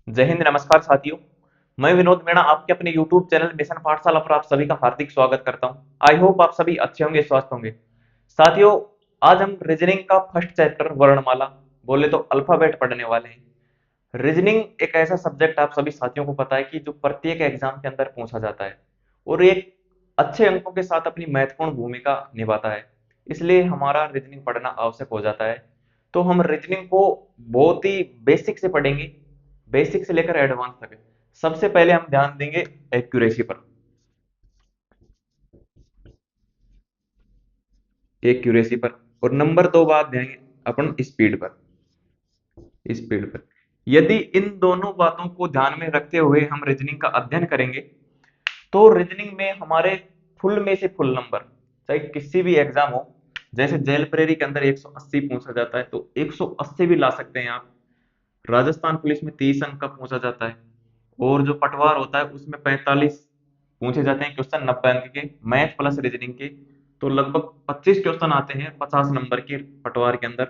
जय हिंद, नमस्कार साथियों। मैं विनोद मीणा आपके अपने YouTube चैनल मिशन पाठशाला पर आप सभी का हार्दिक स्वागत करता हूं। आई होप आप सभी अच्छे होंगे, स्वस्थ होंगे। साथियों, आज हम रीजनिंग का फर्स्ट चैप्टर वर्णमाला, बोले तो अल्फाबेट पढ़ने वाले हैं। रीजनिंग एक ऐसा सब्जेक्ट आप सभी साथियों को पता है कि जो प्रत्येक एग्जाम के अंदर पूछा जाता है और एक अच्छे अंकों के साथ अपनी महत्वपूर्ण भूमिका निभाता है। इसलिए हमारा रीजनिंग पढ़ना आवश्यक हो जाता है। तो हम रीजनिंग को बहुत ही बेसिक से पढ़ेंगे, बेसिक से लेकर एडवांस तक। सबसे पहले हम ध्यान देंगे एक्यूरेसी पर। एक्यूरेसी पर। और नंबर 2 बात देंगे अपन स्पीड पर। स्पीड पर। यदि इन दोनों बातों को ध्यान में रखते हुए हम रीजनिंग का अध्ययन करेंगे तो रीजनिंग में हमारे फुल में से फुल नंबर, चाहे किसी भी एग्जाम हो, जैसे जेल प्रेरी के अंदर 180 पूछा जाता है तो 180 भी ला सकते हैं आप। राजस्थान पुलिस में 30 अंक का पूछा जाता है और जो पटवार होता है उसमें 45 पूछे जाते हैं क्वेश्चन, 90 अंक के मैथ प्लस रीजनिंग के। तो लगभग 25 क्वेश्चन आते हैं 50 नंबर के पटवार के अंदर।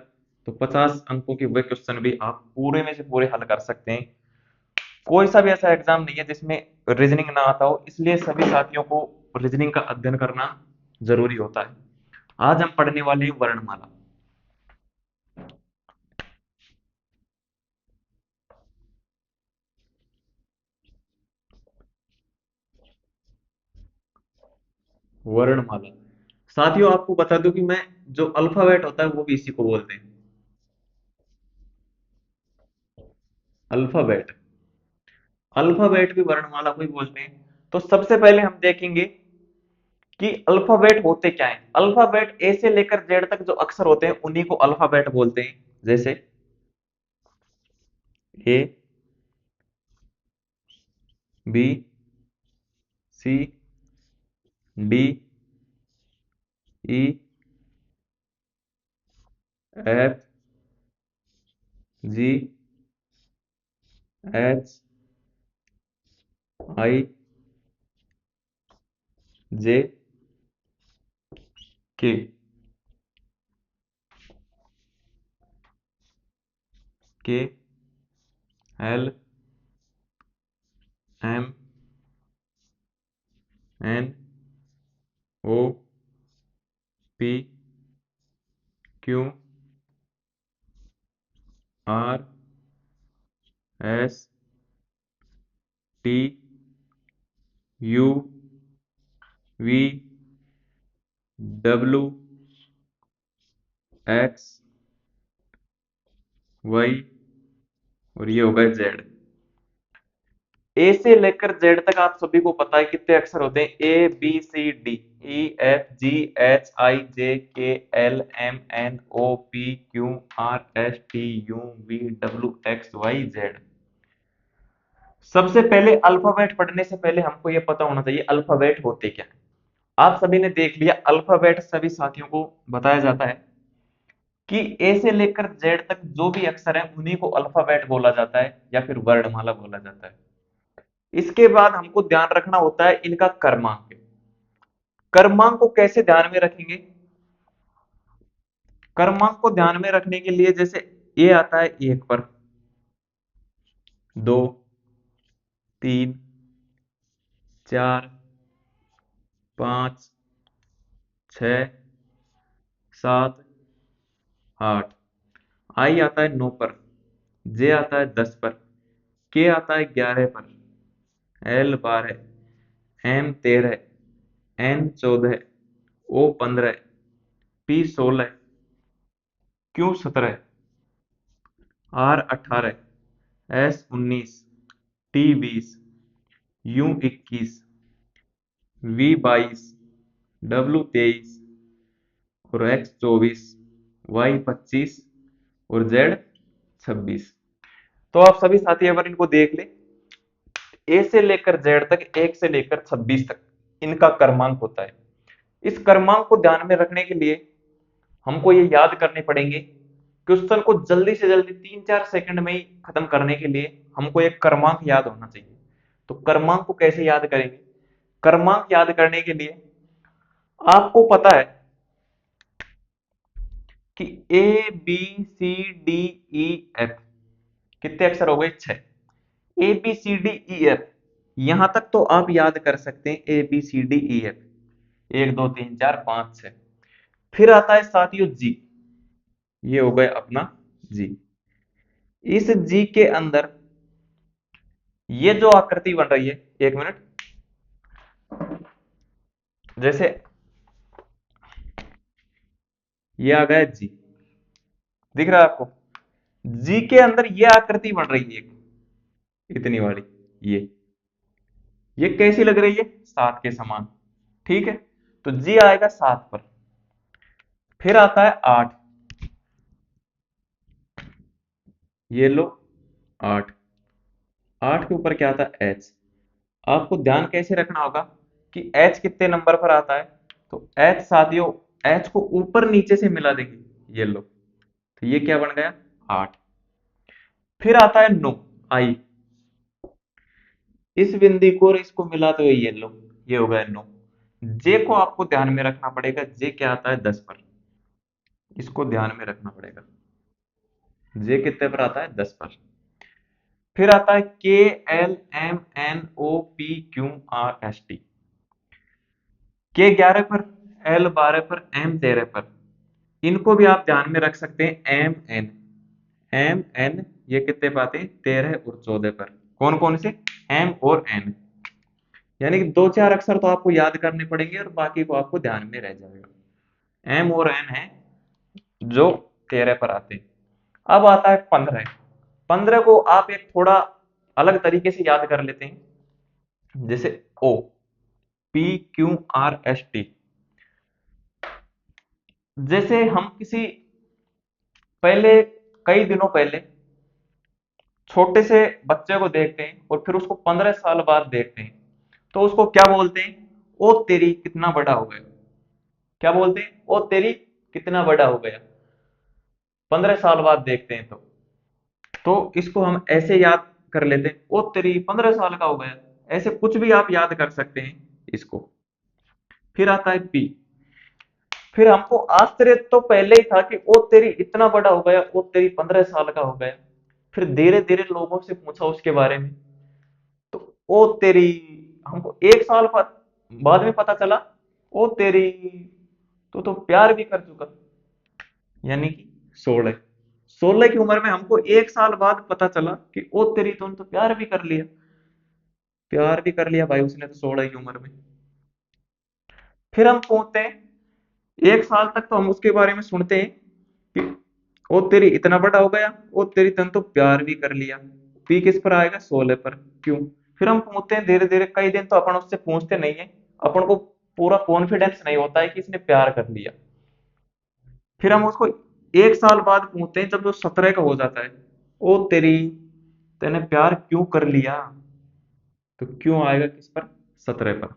तो 50 अंकों के वे क्वेश्चन भी आप पूरे में से पूरे हल कर सकते हैं। कोई सा भी ऐसा एग्जाम नहीं है जिसमें रीजनिंग ना आता हो, इसलिए सभी साथियों को रीजनिंग का अध्ययन करना जरूरी होता है। आज हम पढ़ने वाले हैं वर्णमाला। वर्णमाला। साथियों, आपको बता दूं कि मैं जो अल्फाबेट होता है वो भी इसी को बोलते हैं, अल्फाबेट। अल्फाबेट भी वर्णमाला को ही बोलते हैं। तो सबसे पहले हम देखेंगे कि अल्फाबेट होते क्या हैं। अल्फाबेट ए से लेकर जेड तक जो अक्षर होते हैं उन्हीं को अल्फाबेट बोलते हैं। जैसे A, B, C, D, E, F, G, H, I, J, K. K, L, M, N, O, P, Q, R, S, T, U, V, W, X, Y और ये होगा जेड। ए से लेकर जेड तक आप सभी को पता है कितने अक्षर होते हैं। A B C D, E F G H I J K L M N O P Q R S T U V W X Y Z. सबसे पहले अल्फाबेट पढ़ने से पहले हमको यह पता होना चाहिए अल्फाबेट होते क्या हैं। आप सभी ने देख लिया, अल्फाबेट सभी साथियों को बताया जाता है कि ए से लेकर जेड तक जो भी अक्षर हैं उन्हीं को अल्फाबेट बोला जाता है या फिर वर्णमाला बोला जाता है। इसके बाद हमको ध्यान रखना होता है इनका क्रमांक। क्रमांक को कैसे ध्यान में रखेंगे? क्रमांक को ध्यान में रखने के लिए जैसे ए आता है 1 पर, 2, 3, 4, 5, 6, 7, 8। आई आता है 9 पर, जे आता है 10 पर, के आता है 11 पर, L 12, M 13, N 14, O 15, P 16, Q 17, R 18, S 19, T 20, U 21, V 22, W 23 और एक्स 24, वाई 25 और जेड 26। तो आप सभी साथी अगर इनको देख ले, ए से लेकर जेड तक, 1 से लेकर 26 तक इनका क्रमांक होता है। इस क्रमांक को ध्यान में रखने के लिए हमको ये याद करने पड़ेंगे। क्वेश्चन को जल्दी से जल्दी 3-4 सेकंड में ही खत्म करने के लिए हमको एक क्रमांक याद होना चाहिए। तो क्रमांक को कैसे याद करेंगे? क्रमांक याद करने के लिए आपको पता है कि A B C D E F कितने अक्षर हो गए? 6। A B C D E F, यहां तक तो आप याद कर सकते हैं, A B C D E F, 1 2 3 4 5 6। फिर आता है साथियों जी, ये हो गया अपना जी। इस जी के अंदर ये जो आकृति बन रही है, 1 मिनट, जैसे ये आ गया जी, दिख रहा है आपको? जी के अंदर ये आकृति बन रही है इतनी वाली, ये कैसी लग रही है? 7 के समान, ठीक है। तो जी आएगा 7 पर। फिर आता है 8, ये लो 8, 8 के ऊपर क्या आता है? एच। आपको ध्यान कैसे रखना होगा कि एच कितने नंबर पर आता है? तो एच साथियों, एच को ऊपर नीचे से मिला देंगे, ये लो, तो ये क्या बन गया? 8। फिर आता है 9, आई। इस बिंदी को और इसको मिलाते हुए ये लो, ये हो गया 9। जे को आपको ध्यान में रखना पड़ेगा, जे क्या आता है? 10 पर, इसको ध्यान में रखना पड़ेगा। जे कितने पर आता है? 10 पर। फिर आता है K L M N O P Q R S T. K 11 पर, एल 12 पर, एम 13 पर। इनको भी आप ध्यान में रख सकते हैं, एम एन, एम एन ये कितने पाते हैं? 13 और 14 पर। कौन कौन से? एम और एन। यानी कि 2 4 अक्षर तो आपको याद करने पड़ेंगे और बाकी को आपको ध्यान में रह जाएगा। एम और एन है जो 13 पर आते हैं। अब आता है 15। 15 को आप एक थोड़ा अलग तरीके से याद कर लेते हैं, जैसे O P Q R S T. जैसे हम किसी पहले, कई दिनों पहले छोटे से बच्चे को देखते हैं और फिर उसको 15 साल बाद देखते हैं, तो उसको क्या बोलते हैं? ओ तेरी कितना बड़ा हो गया। क्या बोलते हैं? ओ तेरी कितना बड़ा हो गया। 15 साल बाद देखते हैं तो इसको हम ऐसे याद कर लेते हैं, ओ तेरी 15 साल का हो गया। ऐसे कुछ भी आप याद कर सकते हैं इसको। फिर आता है पी। फिर हमको आश्चर्य तो पहले ही था कि ओ तेरी इतना बड़ा हो गया, ओ तेरी 15 साल का हो गया। फिर धीरे धीरे लोगों से पूछा उसके बारे में, तो ओ तेरी, हमको 1 साल बाद में पता चला, ओ तेरी तो प्यार भी कर चुका। यानी कि 16, 16 की उम्र में हमको 1 साल बाद पता चला कि ओ तेरी तो प्यार भी कर लिया। प्यार भी कर लिया भाई उसने तो 16 की उम्र में। फिर हम पूछते हैं, 1 साल तक तो हम उसके बारे में सुनते हैं कि ओ तेरी इतना बड़ा हो गया, ओ तेरी तन तो प्यार भी कर लिया। पी किस पर आएगा? 16 पर। क्यों? फिर हम पूछते हैं धीरे धीरे, कई दिन तो अपन उससे पूछते नहीं है, अपन को पूरा कॉन्फिडेंस नहीं होता है कि इसने प्यार कर लिया। फिर हम उसको 1 साल बाद पूछते हैं, जब वो 17 का हो जाता है, ओ तेरी, तेने प्यार क्यों कर लिया? तो क्यों आएगा किस पर? 17 पर।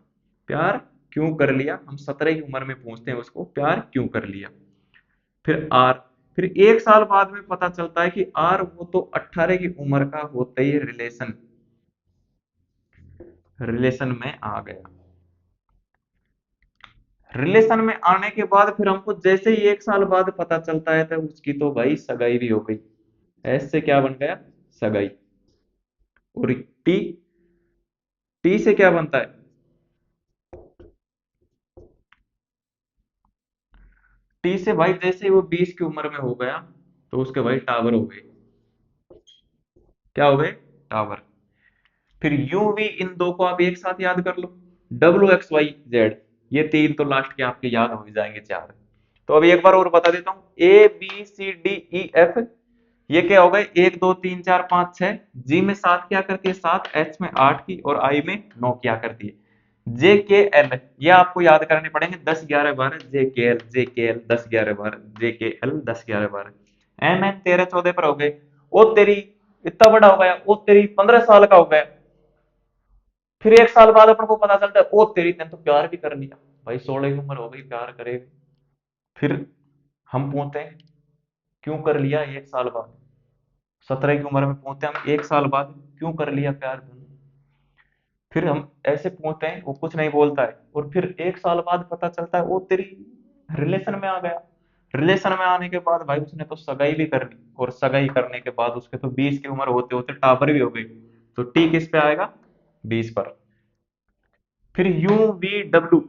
प्यार क्यों कर लिया, हम 17 की उम्र में पूछते हैं उसको, प्यार क्यों कर लिया। फिर आर। फिर 1 साल बाद में पता चलता है कि आर वो तो 18 की उम्र का होते ही रिलेशन रिलेशन में आ गया। रिलेशन में आने के बाद फिर हमको जैसे ही 1 साल बाद पता चलता है तो उसकी तो भाई सगाई भी हो गई। ऐसे क्या बन गया? सगाई। और टी, टी से क्या बनता है? टी से भाई जैसे ही वो 20 की उम्र में हो गया तो उसके भाई टावर हो गए। क्या हो गए? टावर। फिर यू वी, इन दो को आप एक साथ याद कर लो, डब्ल्यू एक्स वाई जेड, ये तीन तो लास्ट के आपके याद हो ही जाएंगे, चार। तो अभी एक बार और बता देता हूँ, A B C D E F, ये क्या हो गए? 1 2 3 4 5 6। जी में 7 क्या करती है? 7। एच में 8 की, और आई में 9 क्या करती है? जे के एल, ये आपको याद करने पड़ेंगे, 10 11 12 जे के एल, जे के एल 10 11 12 जे के एल 10 11 12। एम एन 13 14 पर हो गए। ओ तेरी इतना बड़ा हो गया, ओ तेरी 15 साल का हो गया। फिर 1 साल बाद अपन को पता चलता है, ओ तेरी तेन तो प्यार भी कर लिया। भाई 16 की उम्र हो गई, प्यार करेगी। फिर हम पूछते हैं क्यों कर लिया 1 साल बाद? 17 की उम्र में पूछते हैं हम, 1 साल बाद क्यों कर लिया प्यार तुमने? फिर हम ऐसे पूछते हैं, वो कुछ नहीं बोलता है, और फिर 1 साल बाद पता चलता है वो तेरी रिलेशन में आ गया। रिलेशन में आने के बाद भाई उसने तो सगाई भी कर ली, और सगाई करने के बाद उसके तो 20 की उम्र होते होते टावर भी हो गई। तो टी किस पे आएगा? 20 पर। फिर U V W,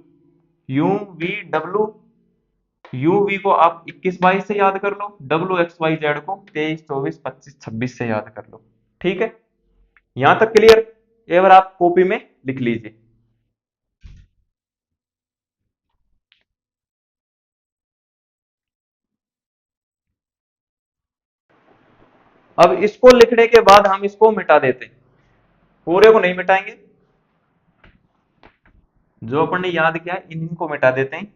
U V W, U V को आप 21 22 से याद कर लो, डब्ल्यू एक्स वाई जेड को 23 24 25 26 से याद कर लो। ठीक है, यहां तक क्लियर? एक बार आप कॉपी में लिख लीजिए। अब इसको लिखने के बाद हम इसको मिटा देते हैं, पूरे को नहीं मिटाएंगे, जो अपन ने याद किया है इनको मिटा देते हैं।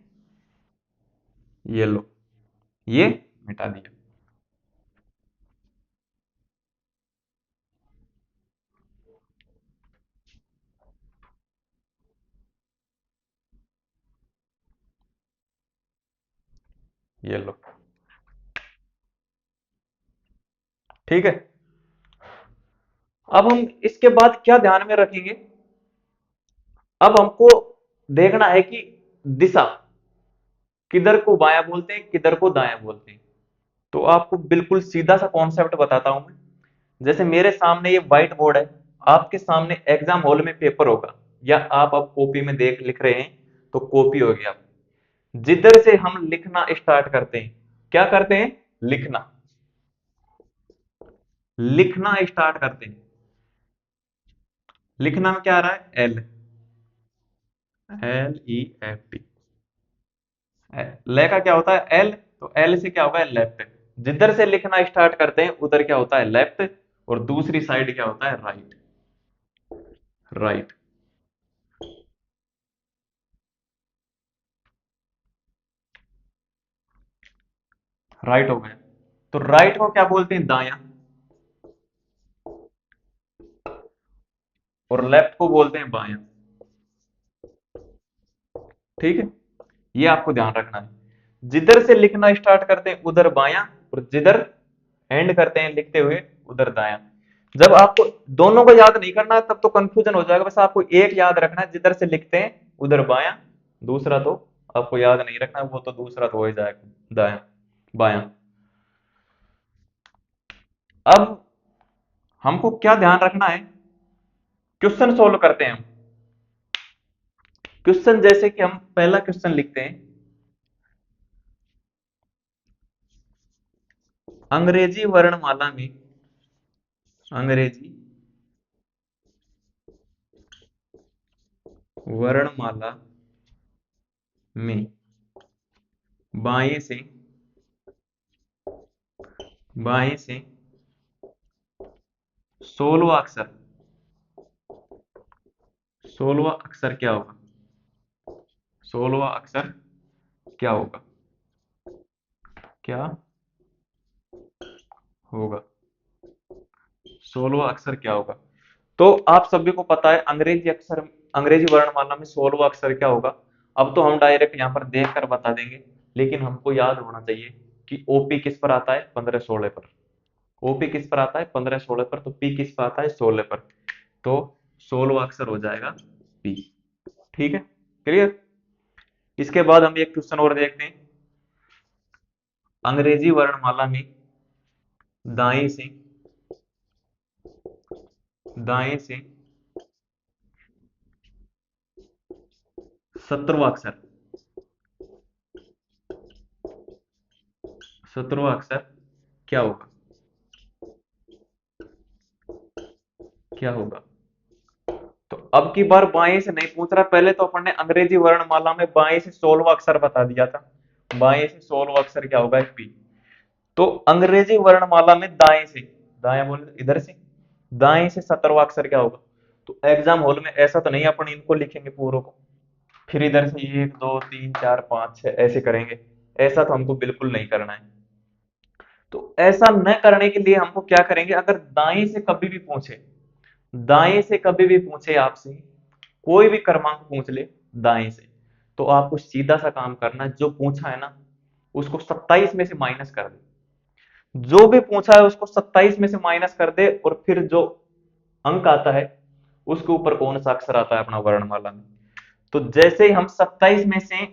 ये लो, ये मिटा दिया। ये लो, ठीक है। अब हम इसके बाद क्या ध्यान में रखेंगे? अब हमको देखना है कि दिशा किधर को बायां बोलते हैं, किधर को दायां बोलते हैं। तो आपको बिल्कुल सीधा सा कॉन्सेप्ट बताता हूं मैं। जैसे मेरे सामने ये व्हाइट बोर्ड है, आपके सामने एग्जाम हॉल में पेपर होगा, या आप अब कॉपी में देख लिख रहे हैं तो कॉपी हो गया। जिधर से हम लिखना स्टार्ट करते हैं, क्या करते हैं? लिखना, लिखना स्टार्ट करते हैं। लिखना में क्या आ रहा है? L, L E F T. ले का क्या होता है? एल, तो एल से क्या होगा? लेफ्ट। जिधर से लिखना स्टार्ट करते हैं उधर क्या होता है? लेफ्ट। और दूसरी साइड क्या होता है? Right, right. राइट हो गया। तो राइट को क्या बोलते हैं? दायां। और लेफ्ट को बोलते हैं बायां। ठीक है, ये आपको ध्यान रखना है। जिधर से लिखना स्टार्ट करते हैं उधर बायां, और जिधर एंड करते हैं लिखते हुए उधर दायां। जब आपको दोनों को याद नहीं करना तब तो कंफ्यूजन हो जाएगा, बस आपको एक याद रखना है, जिधर से लिखते हैं उधर बायां। दूसरा तो आपको याद नहीं रखना, वो तो दूसरा तो हो ही जाएगा, दायां बायां। अब हमको क्या ध्यान रखना है? क्वेश्चन सोल्व करते हैं हम। क्वेश्चन जैसे कि हम पहला क्वेश्चन लिखते हैं, अंग्रेजी वर्णमाला में, अंग्रेजी वर्णमाला में बाएं से, बाएं से 16वां अक्षर, 16वां अक्षर क्या होगा? 16वां अक्षर क्या होगा? क्या होगा? 16वां अक्षर क्या होगा? तो आप सभी को पता है अंग्रेजी अक्षर, अंग्रेजी वर्णमाला में 16वां अक्षर क्या होगा। अब तो हम डायरेक्ट यहाँ पर देख कर बता देंगे, लेकिन हमको याद होना चाहिए कि ओपी किस पर आता है? 15 16 पर। ओपी किस पर आता है? 15 16 पर। तो पी किस पर आता है? 16 पर। तो 16वां अक्षर हो जाएगा पी। ठीक है, क्लियर? इसके बाद हम एक क्वेश्चन और देखते हैं, अंग्रेजी वर्णमाला में दाएं से, दाएं से 17वां अक्षर, 17वां अक्षर क्या होगा? क्या होगा? तो अब की बार बाएं से नहीं पूछ रहा, पहले तो अपन ने अंग्रेजी वर्णमाला में बाएं से 16वां अक्षर बता दिया था। बाएं से 16वां अक्षर क्या होगा? पी। तो अंग्रेजी वर्णमाला में दाएं से, दाएं बोले तो इधर से, दाएं से 17वां अक्षर क्या होगा? तो एग्जाम हॉल में ऐसा तो नहीं अपन इनको लिखेंगे पूरों को, फिर इधर से 1 2 3 4 5 6 ऐसे करेंगे। ऐसा तो हमको बिल्कुल नहीं करना है। तो ऐसा न करने के लिए हमको क्या करेंगे? अगर दाएं से कभी भी पूछे, दाएं से कभी भी पूछे आपसे, कोई भी क्रमांक पूछ ले दाएं से, तो आपको सीधा सा काम करना है, जो पूछा है ना उसको 27 में से माइनस कर दे। जो भी पूछा है उसको 27 में से माइनस कर दे, और फिर जो अंक आता है उसके ऊपर कौन सा अक्षर आता है अपना वर्णमाला में। तो जैसे ही हम 27 में से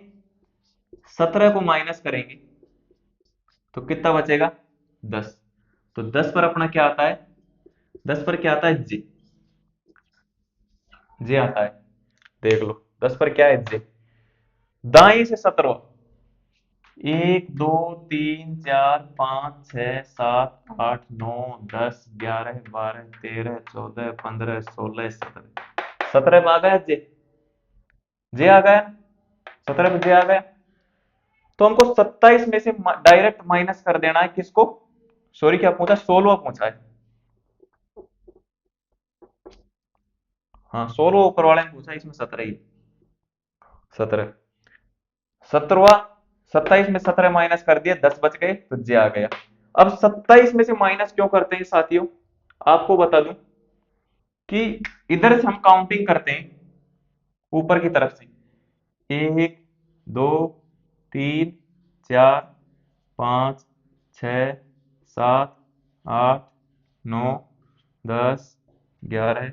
17 को माइनस करेंगे तो कितना बचेगा? 10। तो 10 पर अपना क्या आता है? 10 पर क्या आता है? जी। जे आता है, देख लो 10 पर क्या है जे। दाएं से 17, 1 2 3 4 5 6 7 8 9 10 11 12 13 14 15 16 17 17 में आ गया जे। जे आ गया, 17 में जे आ गया। तो हमको 27 में से डायरेक्ट माइनस कर देना है किसको, सॉरी क्या पूछा, 16 पूछा है। हाँ 16 ऊपर वाले ने पूछा, इसमें 17 ही, 17, 17, 27 में 17 माइनस कर दिया, 10 बच गए तो जे आ गया। अब 27 में से माइनस क्यों करते हैं साथियों, आपको बता दूं कि इधर से हम काउंटिंग करते हैं ऊपर की तरफ से, 1 2 3 4 5 6 7 8 9 10 11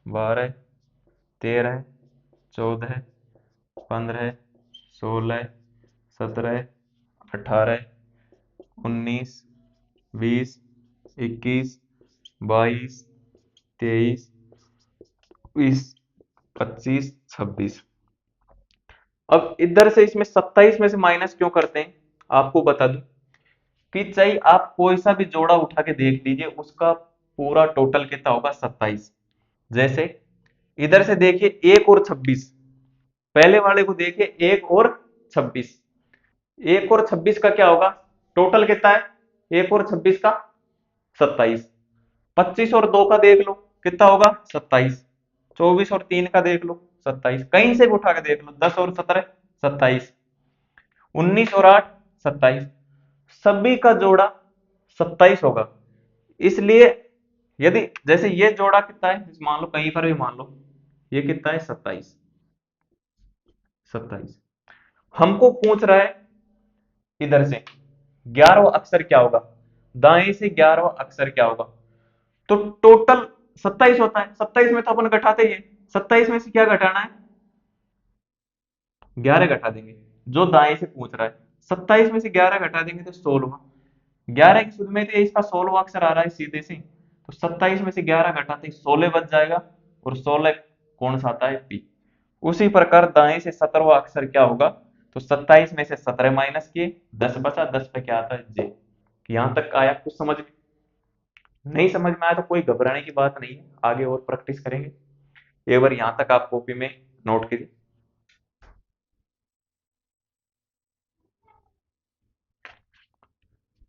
12 13 14 15 16 17 18 19 20 21 22 23 24 25 26। अब इधर से इसमें 27 में से माइनस क्यों करते हैं, आपको बता दूं कि चाहे आप कोई सा भी जोड़ा उठा के देख लीजिए, उसका पूरा टोटल कितना होगा, 27। जैसे इधर से देखिए 1 और 26, पहले वाले को देखिए 1 और 26, 1 और 26 का क्या होगा, टोटल कितना है 1 और 26 का, 27। 25 और 2 का देख लो कितना होगा, 27। 24 और 3 का देख लो 27, कहीं से भी उठा के देख लो, 10 और 17 27, 19 और 8 27, सभी का जोड़ा 27 होगा। इसलिए यदि जैसे ये जोड़ा कितना है, मान लो कहीं पर भी मान लो ये कितना है, 27, 27। हमको पूछ रहा है इधर से 11वां अक्षर क्या होगा, दाएं से 11वां अक्षर क्या होगा। तो टोटल 27 होता है, 27 में तो अपन घटाते ही है, 27 में से क्या घटाना है, 11 घटा देंगे। जो दाएं से पूछ रहा है 27 में से 11 घटा देंगे तो 16, 11 की सुध में तो इसका 16वां अक्षर आ रहा है सीधे से, तो 27 में से 11 घटाते ही 16 बच जाएगा, और 16 कौन सा आता है, पी। उसी प्रकार दाएं से 17वां अक्षर क्या होगा, तो 27 में से 17 माइनस किए, 10 बचा, 10 पे क्या आता है, जे। यहां तक आया कुछ समझ में, नहीं समझ में आया तो कोई घबराने की बात नहीं है, आगे और प्रैक्टिस करेंगे। एक बार यहां तक आप कॉपी में नोट कीजिए।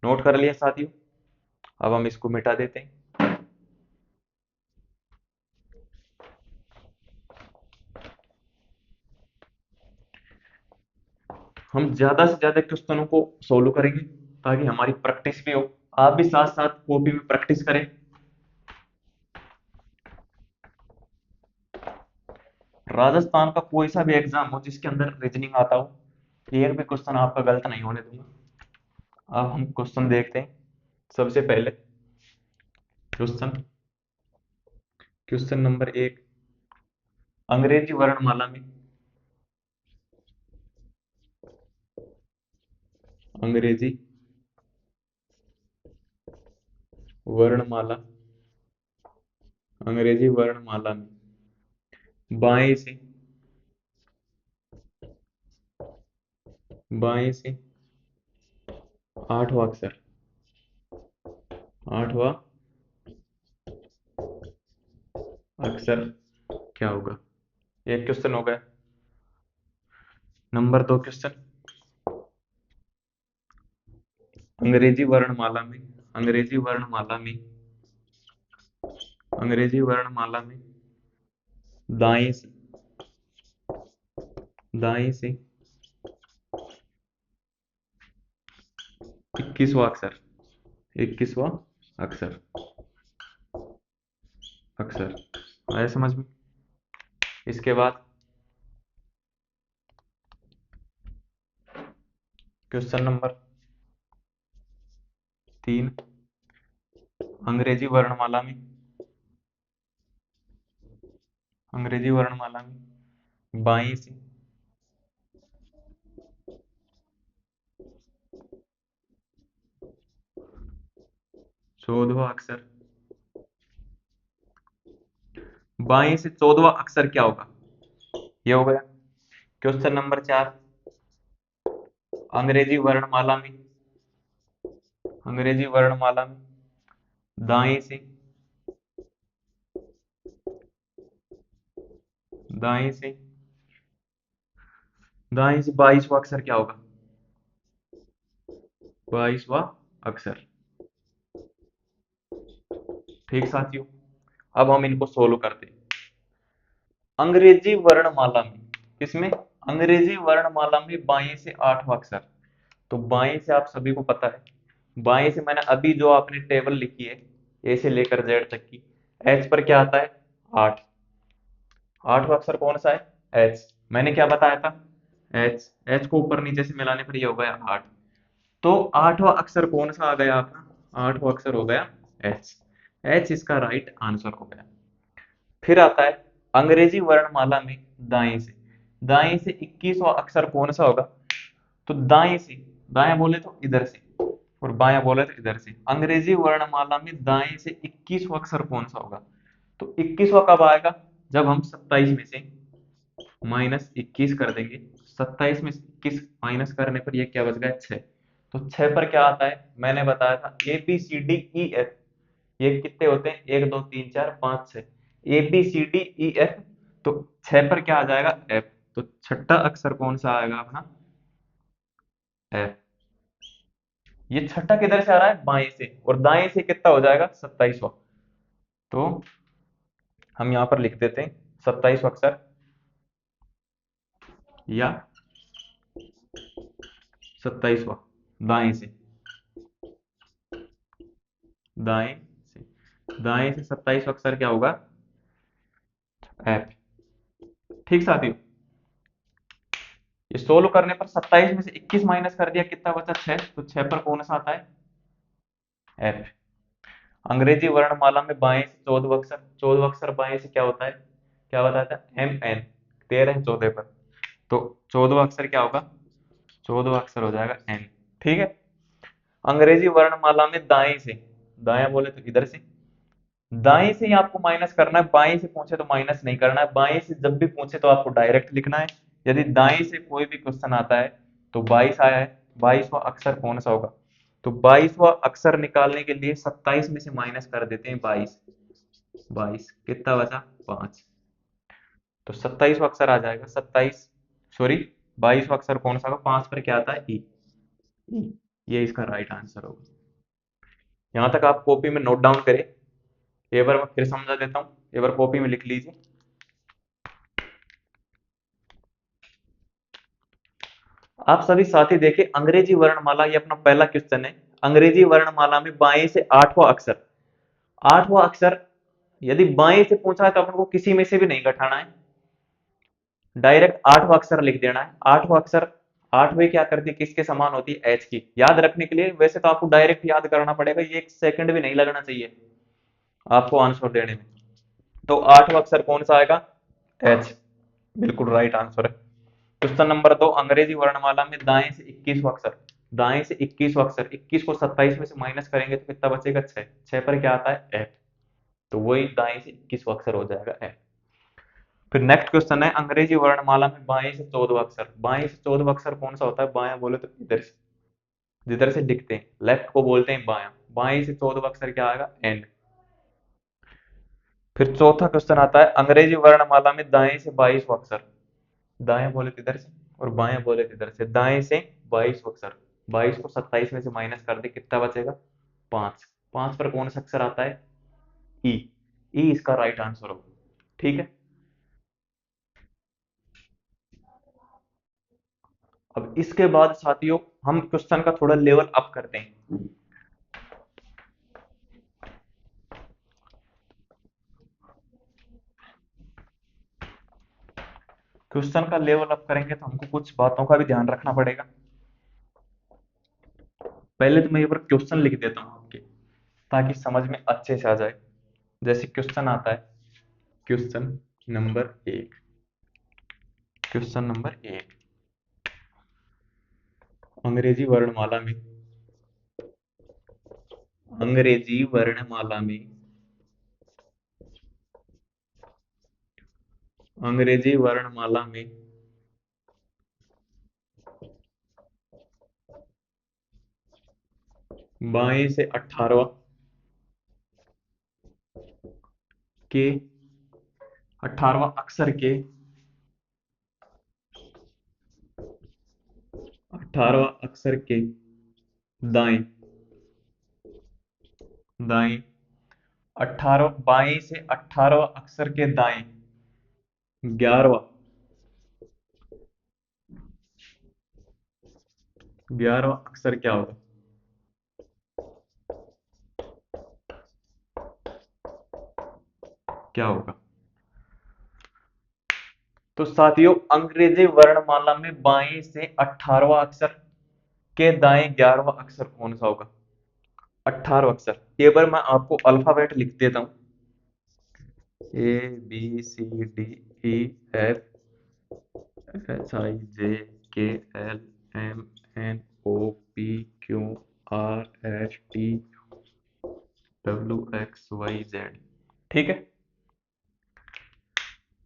नोट कर लिया साथियों, अब हम इसको मिटा देते हैं। हम ज्यादा से ज्यादा क्वेश्चनों को सोल्व करेंगे ताकि हमारी प्रैक्टिस भी हो, आप भी साथ साथ कॉपी में प्रैक्टिस करें। राजस्थान का कोई सा भी एग्जाम हो जिसके अंदर रीजनिंग आता हो, एक भी क्वेश्चन आपका गलत नहीं होने दूंगा। अब हम क्वेश्चन देखते हैं। सबसे पहले क्वेश्चन, क्वेश्चन नंबर 1, अंग्रेजी वर्णमाला में, अंग्रेजी वर्णमाला, अंग्रेजी वर्णमाला में बाएं से, बाएं से 8वां अक्षर, 8वां अक्षर क्या होगा। एक क्वेश्चन हो गया। नंबर 2 क्वेश्चन, अंग्रेजी वर्णमाला में, अंग्रेजी वर्णमाला में, अंग्रेजी वर्णमाला में दाएं से, दाएं से 21वां अक्षर, 21वां अक्षर, अक्षर आया समझ में। इसके बाद क्वेश्चन नंबर 3, अंग्रेजी वर्णमाला में, अंग्रेजी वर्णमाला में बाएं से 14वां अक्षर, बाएं से 14वां अक्षर क्या होगा? ये हो गया। क्वेश्चन नंबर 4, अंग्रेजी वर्णमाला में, अंग्रेजी वर्णमाला में दाएं से, दाएं से, दाएं से 22वां अक्षर क्या होगा? 22वां अक्षर। ठीक साथियों, अब हम इनको सोल्व करते हैं। अंग्रेजी वर्णमाला में, किसमें? अंग्रेजी वर्णमाला में बाएं से 8वां अक्षर। तो बाएं से आप सभी को पता है, बाएं से मैंने अभी जो आपने टेबल लिखी है, ए से लेकर जेड तक की, एच पर क्या आता है? 8। 8वां अक्षर कौन सा है? एच। मैंने क्या बताया था? एच। एच को ऊपर नीचे से मिलाने पर ये हो गया 8। तो 8वां अक्षर कौन सा आ गया आपका? 8वां अक्षर हो गया एच। एच इसका राइट आंसर हो गया। फिर आता है अंग्रेजी वर्णमाला में दाएं से, दाएं से 21वां अक्षर कौन सा होगा? तो दाएं से, दाएं बोले तो इधर से, और बायां बोले तो इधर से। अंग्रेजी वर्णमाला में दाएं से 21वां अक्षर कौन सा होगा? तो 21वां कब आएगा? जब हम 27 में से -21 कर देंगे। 27 में से 21 माइनस करने पर ये क्या बच गया? 6। तो 6 पर क्या आता है? मैंने बताया था A B C D E F, ये कितने होते हैं? 1 2 3 4 5 6। A B C D E F, तो 6 पर क्या आ जाएगा? एफ। तो छठा अक्षर कौन सा आएगा अपना? एफ। ये छठा किधर से आ रहा है? बाएं से, और दाएं से कितना हो जाएगा? 27वां। तो हम यहां पर लिख देते हैं 27वां अक्षर, या 27वां, दाएं से, दाएं से, दाएं से 27वां अक्षर क्या होगा? एफ। ठीक साथियों, ये सोल्व करने पर 27 में से 21 माइनस कर दिया, कितना बचा? 6। तो 6 पर कौन सा आता है? एफ। अंग्रेजी वर्णमाला में बाएं से 14वां अक्षर, 14वां अक्षर बाएं से क्या होता है? क्या बताया था? M N. 13 14 पर, तो 14वां अक्षर क्या होगा? 14वां अक्षर हो जाएगा एन। ठीक है। अंग्रेजी वर्णमाला में दाएं से, दाया बोले तो इधर से, दाएं से ही आपको माइनस करना है। बाएं से पूछे तो माइनस नहीं करना है। बाएं से जब भी पूछे तो आपको डायरेक्ट लिखना है। यदि दाएं से कोई भी क्वेश्चन आता है, तो 22 आया है, 22वां अक्षर कौन सा होगा? तो 22वां अक्षर निकालने के लिए 27 में से माइनस कर देते हैं 22। 22 कितना बचा? 5। तो 27वां अक्षर आ जाएगा 27, सॉरी 22वां अक्षर कौन सा होगा? 5 पर क्या आता है? ई। ई, ये इसका राइट आंसर होगा। यहां तक आप कॉपी में नोट डाउन करें। एक बार मैं फिर समझा देता हूँ, एक बार कॉपी में लिख लीजिए। आप सभी साथी देखें, अंग्रेजी वर्णमाला, ये अपना पहला क्वेश्चन है। अंग्रेजी वर्णमाला में बाएं से 8वां अक्षर, 8वां अक्षर यदि बाएं से पूछा है तो अपन को किसी में से भी नहीं घटाना है, डायरेक्ट 8वां अक्षर लिख देना है। 8वां अक्षर, 8वें क्या करती है? किसके समान होती है? एच की। याद रखने के लिए वैसे तो आपको डायरेक्ट याद करना पड़ेगा, ये 1 सेकंड भी नहीं लगना चाहिए आपको आंसर देने में। तो 8वां अक्षर कौन सा आएगा? एच। बिल्कुल राइट आंसर है। क्वेश्चन नंबर 2, अंग्रेजी वर्णमाला में दाएं से 21वां अक्षर, दाएं से 21वां अक्षर, 21 को 27 में से माइनस करेंगे तो कितना बचेगा? 6। 6 पर क्या आता है? एफ। तो वही दाएं से 21वां अक्षर हो जाएगा एफ। फिर नेक्स्ट क्वेश्चन है, अंग्रेजी वर्णमाला में बाएं से 14वां अक्षर, बाएं से 14वां अक्षर कौन सा होता है? बायां बोले तो इधर से, जिधर से दिखते हैं, लेफ्ट को बोलते हैं बायां। बाएं से 14वां अक्षर क्या आएगा? एंड। फिर चौथा क्वेश्चन आता है, अंग्रेजी वर्णमाला में दाएं से 22वां अक्षर, दाएं बोले तो इधर से, और बाएं बोले तो इधर से, दाएं से 22 अक्षर, 22 को 27 में से माइनस कर दे, कितना बचेगा? 5। 5 पर कौन सा अक्षर आता है? ई। ई इसका राइट आंसर होगा। ठीक है। अब इसके बाद साथियों हम क्वेश्चन का थोड़ा लेवल अप करते हैं। क्वेश्चन का लेवल अप करेंगे तो हमको कुछ बातों का भी ध्यान रखना पड़ेगा। पहले तो मैं एक बार क्वेश्चन लिख देता हूं आपके, ताकि समझ में अच्छे से आ जाए। जैसे क्वेश्चन आता है, क्वेश्चन नंबर 1, क्वेश्चन नंबर 1, अंग्रेजी वर्णमाला में, अंग्रेजी वर्णमाला में अंग्रेजी वर्णमाला में बाएं से 18वां के 18वां अक्षर के 18वां अक्षर के दाएं दाएं 18 बाएं से 18वां अक्षर के दाएं 11वां 11वां अक्षर क्या होगा? क्या होगा? तो साथियों, अंग्रेजी वर्णमाला में बाएं से 18वां अक्षर के दाएं 11वां अक्षर कौन सा होगा? 18वां अक्षर। एक बार मैं आपको अल्फाबेट लिख देता हूं। A B C D E F H I J K L M N O P Q R S T W X Y Z. ठीक है,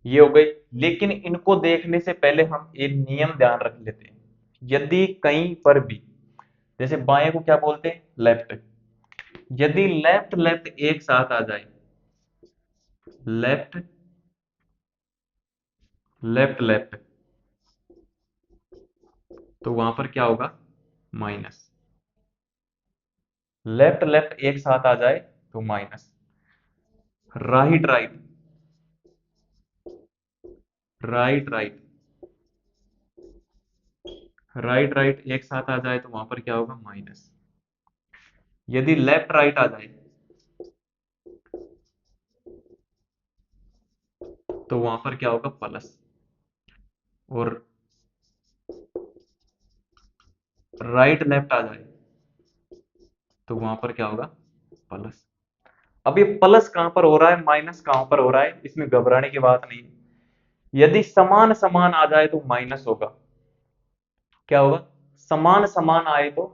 ये हो गई। लेकिन इनको देखने से पहले हम एक नियम ध्यान रख लेते हैं। यदि कहीं पर भी, जैसे बाएं को क्या बोलते हैं? लेफ्ट। यदि लेफ्ट लेफ्ट एक साथ आ जाए, लेफ्ट लेफ्ट लेफ्ट, तो वहां पर क्या होगा? माइनस। लेफ्ट लेफ्ट एक साथ आ जाए तो minus. Right right, right right, right right एक साथ आ जाए तो वहां पर क्या होगा? माइनस। यदि लेफ्ट राइट आ जाए तो वहां पर क्या होगा? प्लस। और राइट लेफ्ट आ जाए तो वहां पर क्या होगा? प्लस। अब ये प्लस कहां पर हो रहा है, माइनस कहां पर हो रहा है, इसमें घबराने की बात नहीं है। यदि समान समान आ जाए तो माइनस होगा। क्या होगा? समान समान आए तो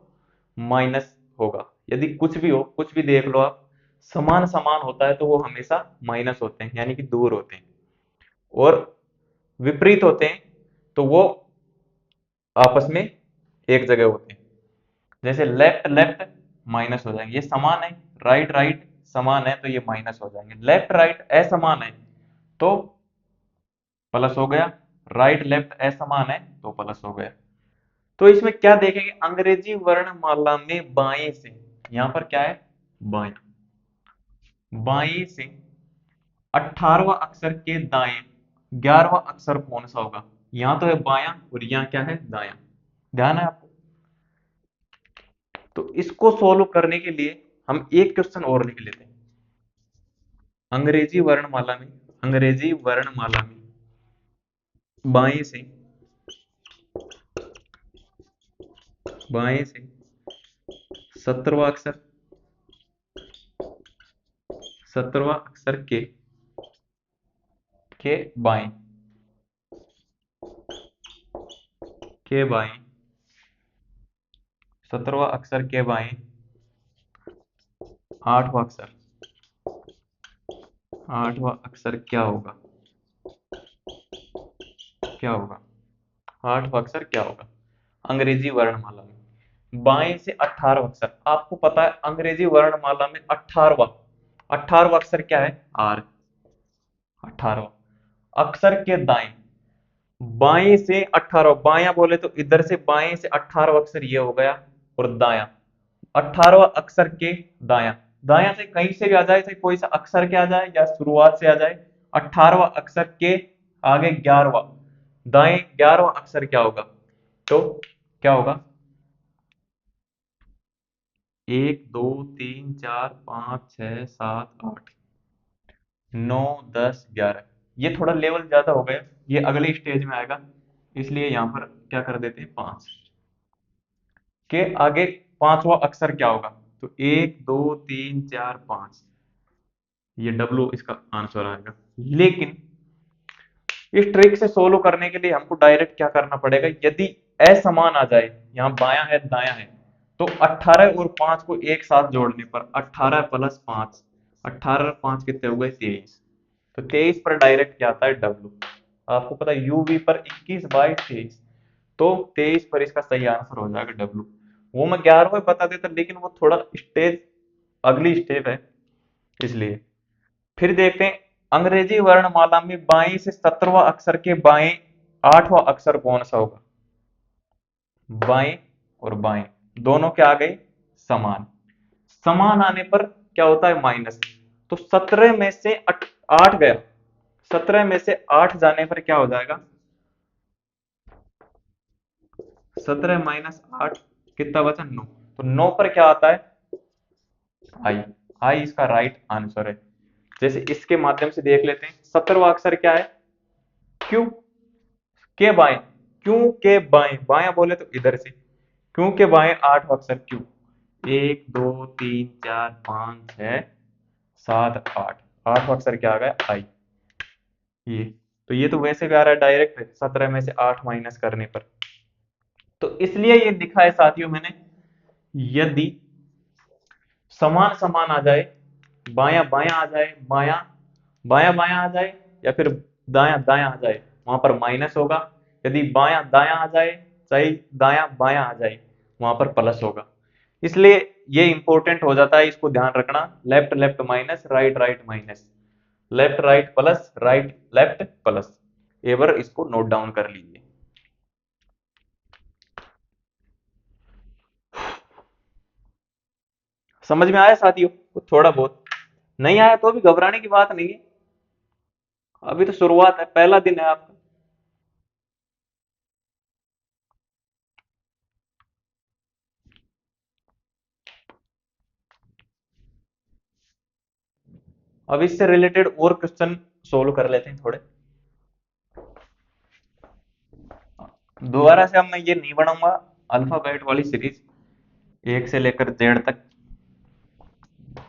माइनस होगा। यदि कुछ भी हो, कुछ भी देख लो आप, समान समान होता है तो वो हमेशा माइनस होते हैं, यानी कि दूर होते हैं। और विपरीत होते हैं तो वो आपस में एक जगह होते हैं। जैसे लेफ्ट लेफ्ट माइनस हो जाएंगे, ये समान है। राइट राइट समान है तो ये माइनस हो जाएंगे। लेफ्ट राइट असमान है तो प्लस हो गया। राइट लेफ्ट असमान है तो प्लस हो गया। तो इसमें क्या देखेंगे? अंग्रेजी वर्णमाला में बाएं से, यहां पर क्या है? बाएं। बाएं से 18वां अक्षर के दाएं 11वां अक्षर कौन सा होगा? यहां तो है बायां और यहां क्या है? दायां। ध्यान है आपको? तो इसको सोल्व करने के लिए हम एक क्वेश्चन और लिख लेते हैं। अंग्रेजी वर्णमाला में, अंग्रेजी वर्णमाला में बाएं से, बाएं से 17वां अक्षर, 17वां अक्षर के बाएं, के बाएं 17वां अक्षर के बाएं 8वां अक्षर, 8वां अक्षर क्या होगा? क्या होगा? 8वां अक्षर क्या होगा अंग्रेजी वर्णमाला में? बाएं से 18वां अक्षर, आपको पता है अंग्रेजी वर्णमाला में 18वां, 18वां अक्षर क्या है? आर। 18वां अक्षर के दाएं, बाएं से 18, बायां बोले तो इधर से बाएं से 18वां अक्षर ये हो गया, और दायां 18वां अक्षर के दायां, दायां से कहीं से भी आ जाए, चाहे कोई सा अक्षर के आ जाए या शुरुआत से आ जाए, 18वां अक्षर के आगे 11वां, दाएं 11वां अक्षर क्या होगा? तो क्या होगा? 1 2 3 4 5 6 7 8 9 10 11। ये थोड़ा लेवल ज्यादा हो गया, ये अगले स्टेज में आएगा, इसलिए यहां पर क्या कर देते हैं? 5 के आगे 5वां अक्षर क्या होगा? तो 1 2 3 4 5, ये डब्लू इसका आंसर आएगा। लेकिन इस ट्रिक से सोल्व करने के लिए हमको डायरेक्ट क्या करना पड़ेगा? यदि असमान आ जाए, यहाँ बायां है दायां है, तो 18 और 5 को एक साथ जोड़ने पर 18 प्लस 5, 18 5 कितने हो गए? 23। तो 23 पर डायरेक्ट क्या आता है? डब्लू। आपको पता है यूवी पर 21 बाई 23, तो 23 पर इसका सही आंसर हो जाएगा डब्लू। वो मैं 11वें बता देता, लेकिन वो थोड़ा स्टेज अगली स्टेप है इसलिए। फिर देखते हैं अंग्रेजी वर्णमाला में बाएं से 17वां अक्षर के बाएं 8वां अक्षर कौन सा होगा। बाएं और बाएं दोनों क्या आ गए, समान। समान आने पर क्या होता है, माइनस। तो 17 में से 8 गया, 17 में से 8 जाने पर क्या हो जाएगा, 17 माइनस 8 कितना बचा, 9। तो 9 पर क्या आता है, आई। आई इसका राइट आंसर है। जैसे इसके माध्यम से देख लेते हैं, 17वां अक्षर क्या है, क्यू के बाएं, क्यू के बाएं, बाएं बोले तो इधर से, क्यू के बाएं 8वां अक्षर क्यू। 1 2 3 4 5 6 7 8, 8वां अक्षर क्या आ गया, आई। ये तो ये तो वैसे भी आ रहा है डायरेक्ट, 17 में से 8 माइनस करने पर। तो इसलिए ये लिखा है साथियों मैंने, यदि समान समान आ जाए, बायां बायां आ जाए, बायां बायां बायां आ जाए, या फिर दायां दायां आ जाए, वहां पर माइनस होगा। यदि बायां दायां आ जाए, चाहे दायां बायां आ जाए, वहां पर प्लस होगा। इसलिए ये इंपॉर्टेंट हो जाता है, इसको ध्यान रखना। Left left minus, right right minus, left right plus, right left plus. एक बार इसको नोट डाउन कर लीजिए। समझ में आया साथियों, थोड़ा बहुत। नहीं आया तो भी घबराने की बात नहीं है, अभी तो शुरुआत है, पहला दिन है आपका। अब इससे रिलेटेड और क्वेश्चन सोल्व कर लेते हैं थोड़े। दोबारा से अब मैं ये नहीं बनाऊंगा अल्फाबेट वाली सीरीज, 1 से लेकर Z तक,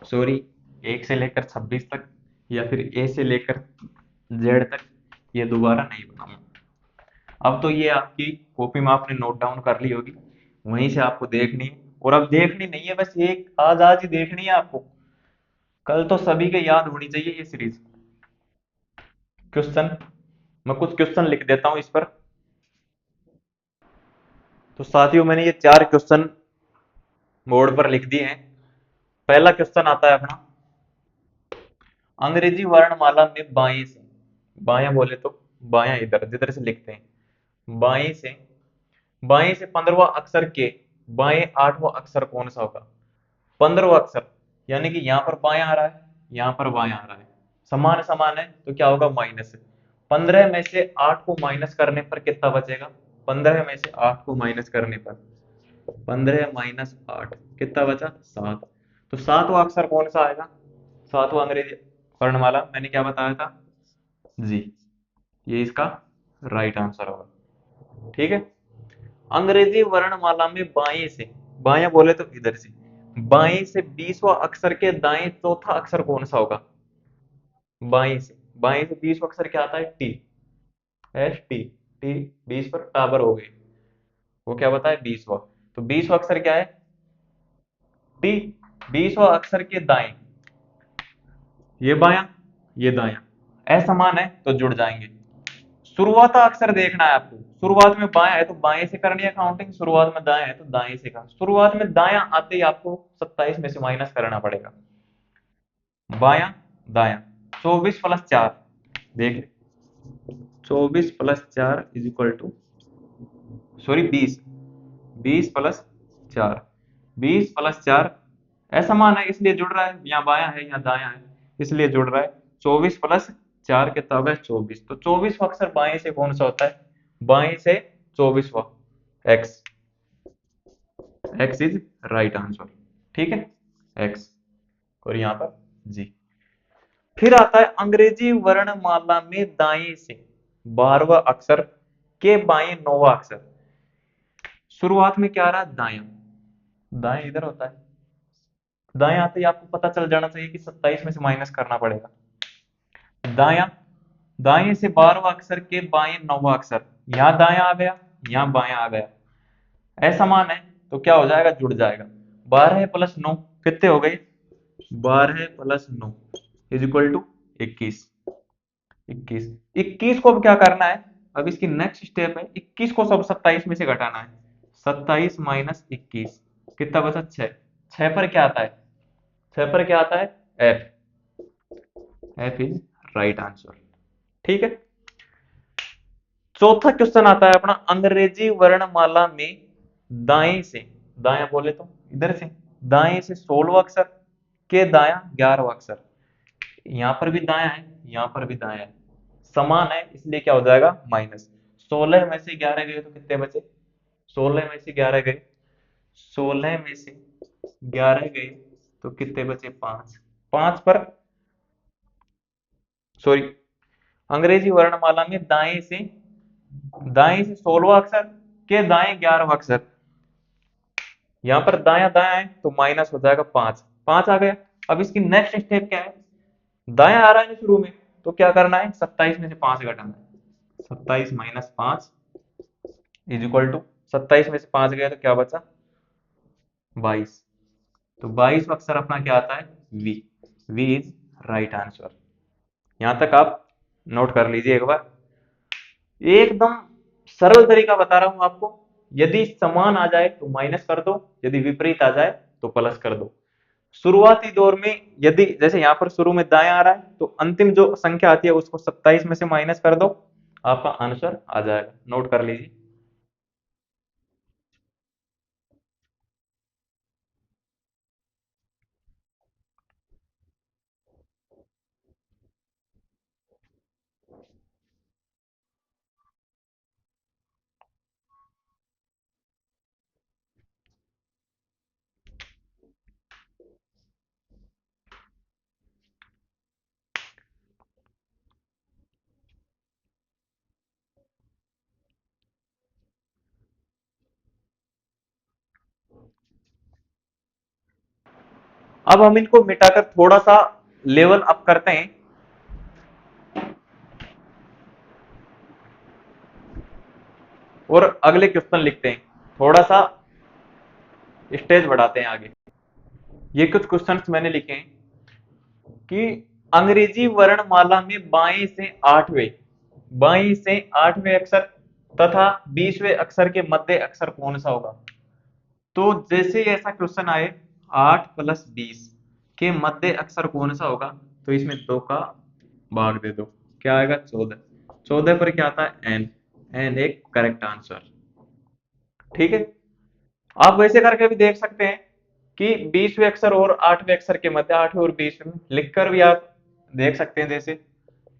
सॉरी 1 से लेकर 26 तक, या फिर A से लेकर Z तक, ये दोबारा नहीं बनाऊंगा। अब तो ये आपकी कॉपी में आपने नोट डाउन कर ली होगी, वहीं से आपको देखनी है। और अब देखनी नहीं है बस, एक आज आज ही देखनी है आपको, कल तो सभी के याद होनी चाहिए ये सीरीज। क्वेश्चन, मैं कुछ क्वेश्चन लिख देता हूं इस पर। तो साथियों मैंने ये 4 क्वेश्चन बोर्ड पर लिख दिए हैं। पहला क्वेश्चन आता है अपना, अंग्रेजी वर्णमाला में बाएं से, बायां बोले तो बायां इधर जिधर से लिखते हैं, बाएं से 15वां अक्षर के बाएं 8वां अक्षर कौन सा होगा। 15वां अक्षर, यानी कि यहाँ पर बायां आ रहा है, यहाँ पर बायां आ रहा है, समान समान है, तो क्या होगा, माइनस। 15 में से 8 को माइनस करने पर कितना बचेगा, 15 में से 8 को माइनस करने पर 15 माइनस 8 कितना बचा, 7। तो 7वां अक्षर कौन सा आएगा, 7वां अंग्रेजी वर्णमाला मैंने क्या बताया था, जी। ये इसका राइट आंसर होगा, ठीक है। अंग्रेजी वर्णमाला में बाएं से, बायां बोले तो इधर से, बाएं से 20वां अक्षर के दाएं चौथा अक्षर कौन सा होगा। बाएं से 20वां अक्षर क्या आता है, टी, S T, टी 20 पर टावर हो गई, वो क्या बताए 20वां। तो 20वां अक्षर क्या है, टी। 20वां अक्षर के दाएं, ये बायां ये दायां, असमान है तो जुड़ जाएंगे। शुरुआत अक्षर देखना है आपको, शुरुआत में बायां है तो बाएं से करनी है काउंटिंग, शुरुआत में दायां है तो दाएं से का, शुरुआत में दायां आते ही आपको 27 में से माइनस करना पड़ेगा, बायां दायां। 24 प्लस 4, देख 24 plus 4 is equal to, sorry 20, 20 plus 4, 20 plus 4 असमान है इसलिए जुड़ रहा है, यहाँ बायां है यहाँ दायां है इसलिए जुड़ रहा है। 24 प्लस 4 कितना होगा, 24। तो 24वां अक्षर बाएं से कौन सा होता है, बाएं से 24वां, X, X is right answer, ठीक है, एक्स। और यहाँ पर जी। फिर आता है अंग्रेजी वर्णमाला में दाएं से 12वां अक्षर के बाएं 9वां अक्षर, शुरुआत में क्या आ रहा है, दायां, दाएं इधर होता है, दाएं आते ही आपको पता चल जाना चाहिए कि 27 में से माइनस करना पड़ेगा। दायां, दाएं से 12वां अक्षर के बाएं 9वां अक्षर, यहाँ दायां आ गया यहाँ बायां आ गया, असमान है तो क्या हो जाएगा, जुड़ जाएगा। 12 प्लस 9 कितने हो गए, 12 प्लस 9 इज इक्वल टू 21, 21। 21 को अब क्या करना है, अब इसकी नेक्स्ट स्टेप है 21 को सब 27 में से घटाना है। 27 माइनस 21 कितना बचा, 6। 6 पर क्या आता है, 6 पर क्या आता है, F. F is right answer. ठीक है। चौथा क्वेश्चन आता है अपना, अंग्रेजी वर्णमाला में दाएं से, दाया बोले तो इधर से, दाएं से 16वां अक्षर के दाया 11वां अक्षर। यहां पर भी दाया है, यहां पर भी दाया है, समान है, इसलिए क्या हो जाएगा, माइनस। 16 में से 11 गए तो कितने बचे, 16 में से 11 गए, 16 में से 11 गए तो कितने बचे, 5। 5 पर, सॉरी, अंग्रेजी वर्णमाला में दाएं से 16वां अक्षर के दाएं 11वां अक्षर। यहां पर दाया दाया है तो माइनस हो जाएगा 5। 5 आ गया। अब इसकी नेक्स्ट स्टेप क्या है, दाया आ रहा है ना शुरू में, तो क्या करना है, 27 में से 5 घटाना है। 27 माइनस 5 इज इक्वल टू, 27 में से 5 गया तो क्या बचा, 22। तो 22 अक्षर अपना क्या आता है, V. V is right answer. यहां तक आप नोट कर लीजिए एक बार। एकदम सरल तरीका बता रहा हूं आपको। यदि समान आ जाए तो माइनस कर दो, यदि विपरीत आ जाए तो प्लस कर दो। शुरुआती दौर में यदि जैसे यहां पर शुरू में दाया आ रहा है तो अंतिम जो संख्या आती है उसको 27 में से माइनस कर दो, आपका आंसर आ जाएगा। नोट कर लीजिए। अब हम इनको मिटाकर थोड़ा सा लेवल अप करते हैं और अगले क्वेश्चन लिखते हैं, थोड़ा सा स्टेज बढ़ाते हैं आगे। ये कुछ क्वेश्चंस मैंने लिखे हैं कि अंग्रेजी वर्णमाला में बाएं से आठवें अक्षर तथा 20वें अक्षर के मध्य अक्षर कौन सा होगा। तो जैसे ही ऐसा क्वेश्चन आए, 8 प्लस 20 के मध्य अक्षर कौन सा होगा, तो इसमें 2 का भाग दे दो, क्या आएगा, 14। 14 पर क्या आता है, एन। एन एक करेक्ट आंसर। ठीक है। आप वैसे करके भी देख सकते हैं कि 20वें अक्षर और 8वें अक्षर के मध्य, 8वें और 20वें लिखकर भी आप देख सकते हैं, जैसे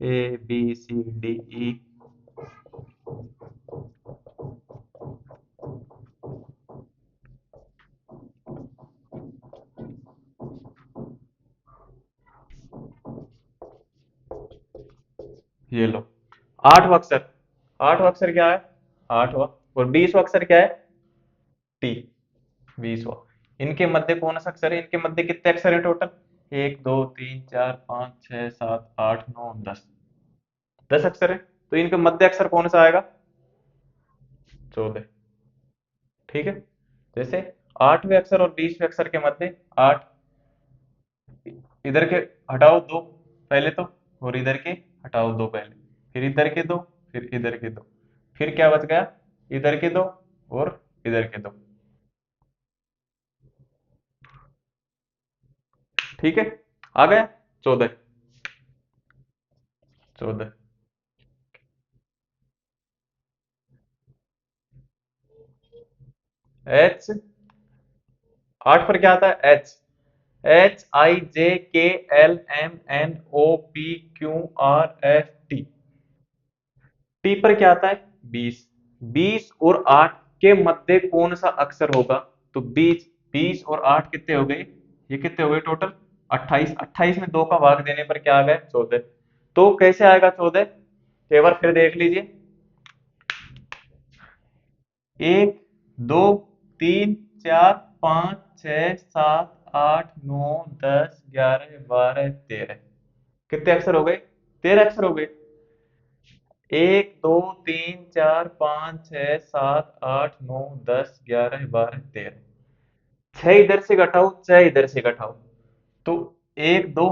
ए बी सी डी ई। ये लो, 8वां अक्षर, 8वां अक्षर क्या है, 8वां, और 20वां अक्षर क्या है, टी। 20वां, इनके मध्य कौन सा अक्षर है, इनके मध्य कितने अक्षर है टोटल, 1 2 3 4 5 6 7 8 9 10। 10 अक्षर है, तो इनके मध्य अक्षर कौन सा आएगा, 14। ठीक है। जैसे 8वें अक्षर और 20वें अक्षर के मध्य 8, इधर के हटाओ 2 पहले तो, और इधर के हटाओ 2 पहले, फिर इधर के 2, फिर इधर के 2, फिर क्या बच गया, इधर के 2 और इधर के 2। ठीक है, आ गया 14। 14। एच, 8 पर क्या आता है, H. H I J K L M N O P Q R S T. T पर क्या आता है, 20। 20 और 8 के मध्य कौन सा अक्षर होगा, तो 20, 20 और 8 कितने हो गए, ये कितने हो गए टोटल, 28। 28 में 2 का भाग देने पर क्या आ गया, 14। तो कैसे आएगा 14, एक बार फिर देख लीजिए। 1 2 3 4 5 6 7 8 9 10 11 12 13, कितने अक्षर हो गए, 13 अक्षर हो गए। 1 2 3 4 5 6 7 8 9 10 11 12 13, 6 इधर से घटाओ, 6 इधर से घटाओ, तो 1 2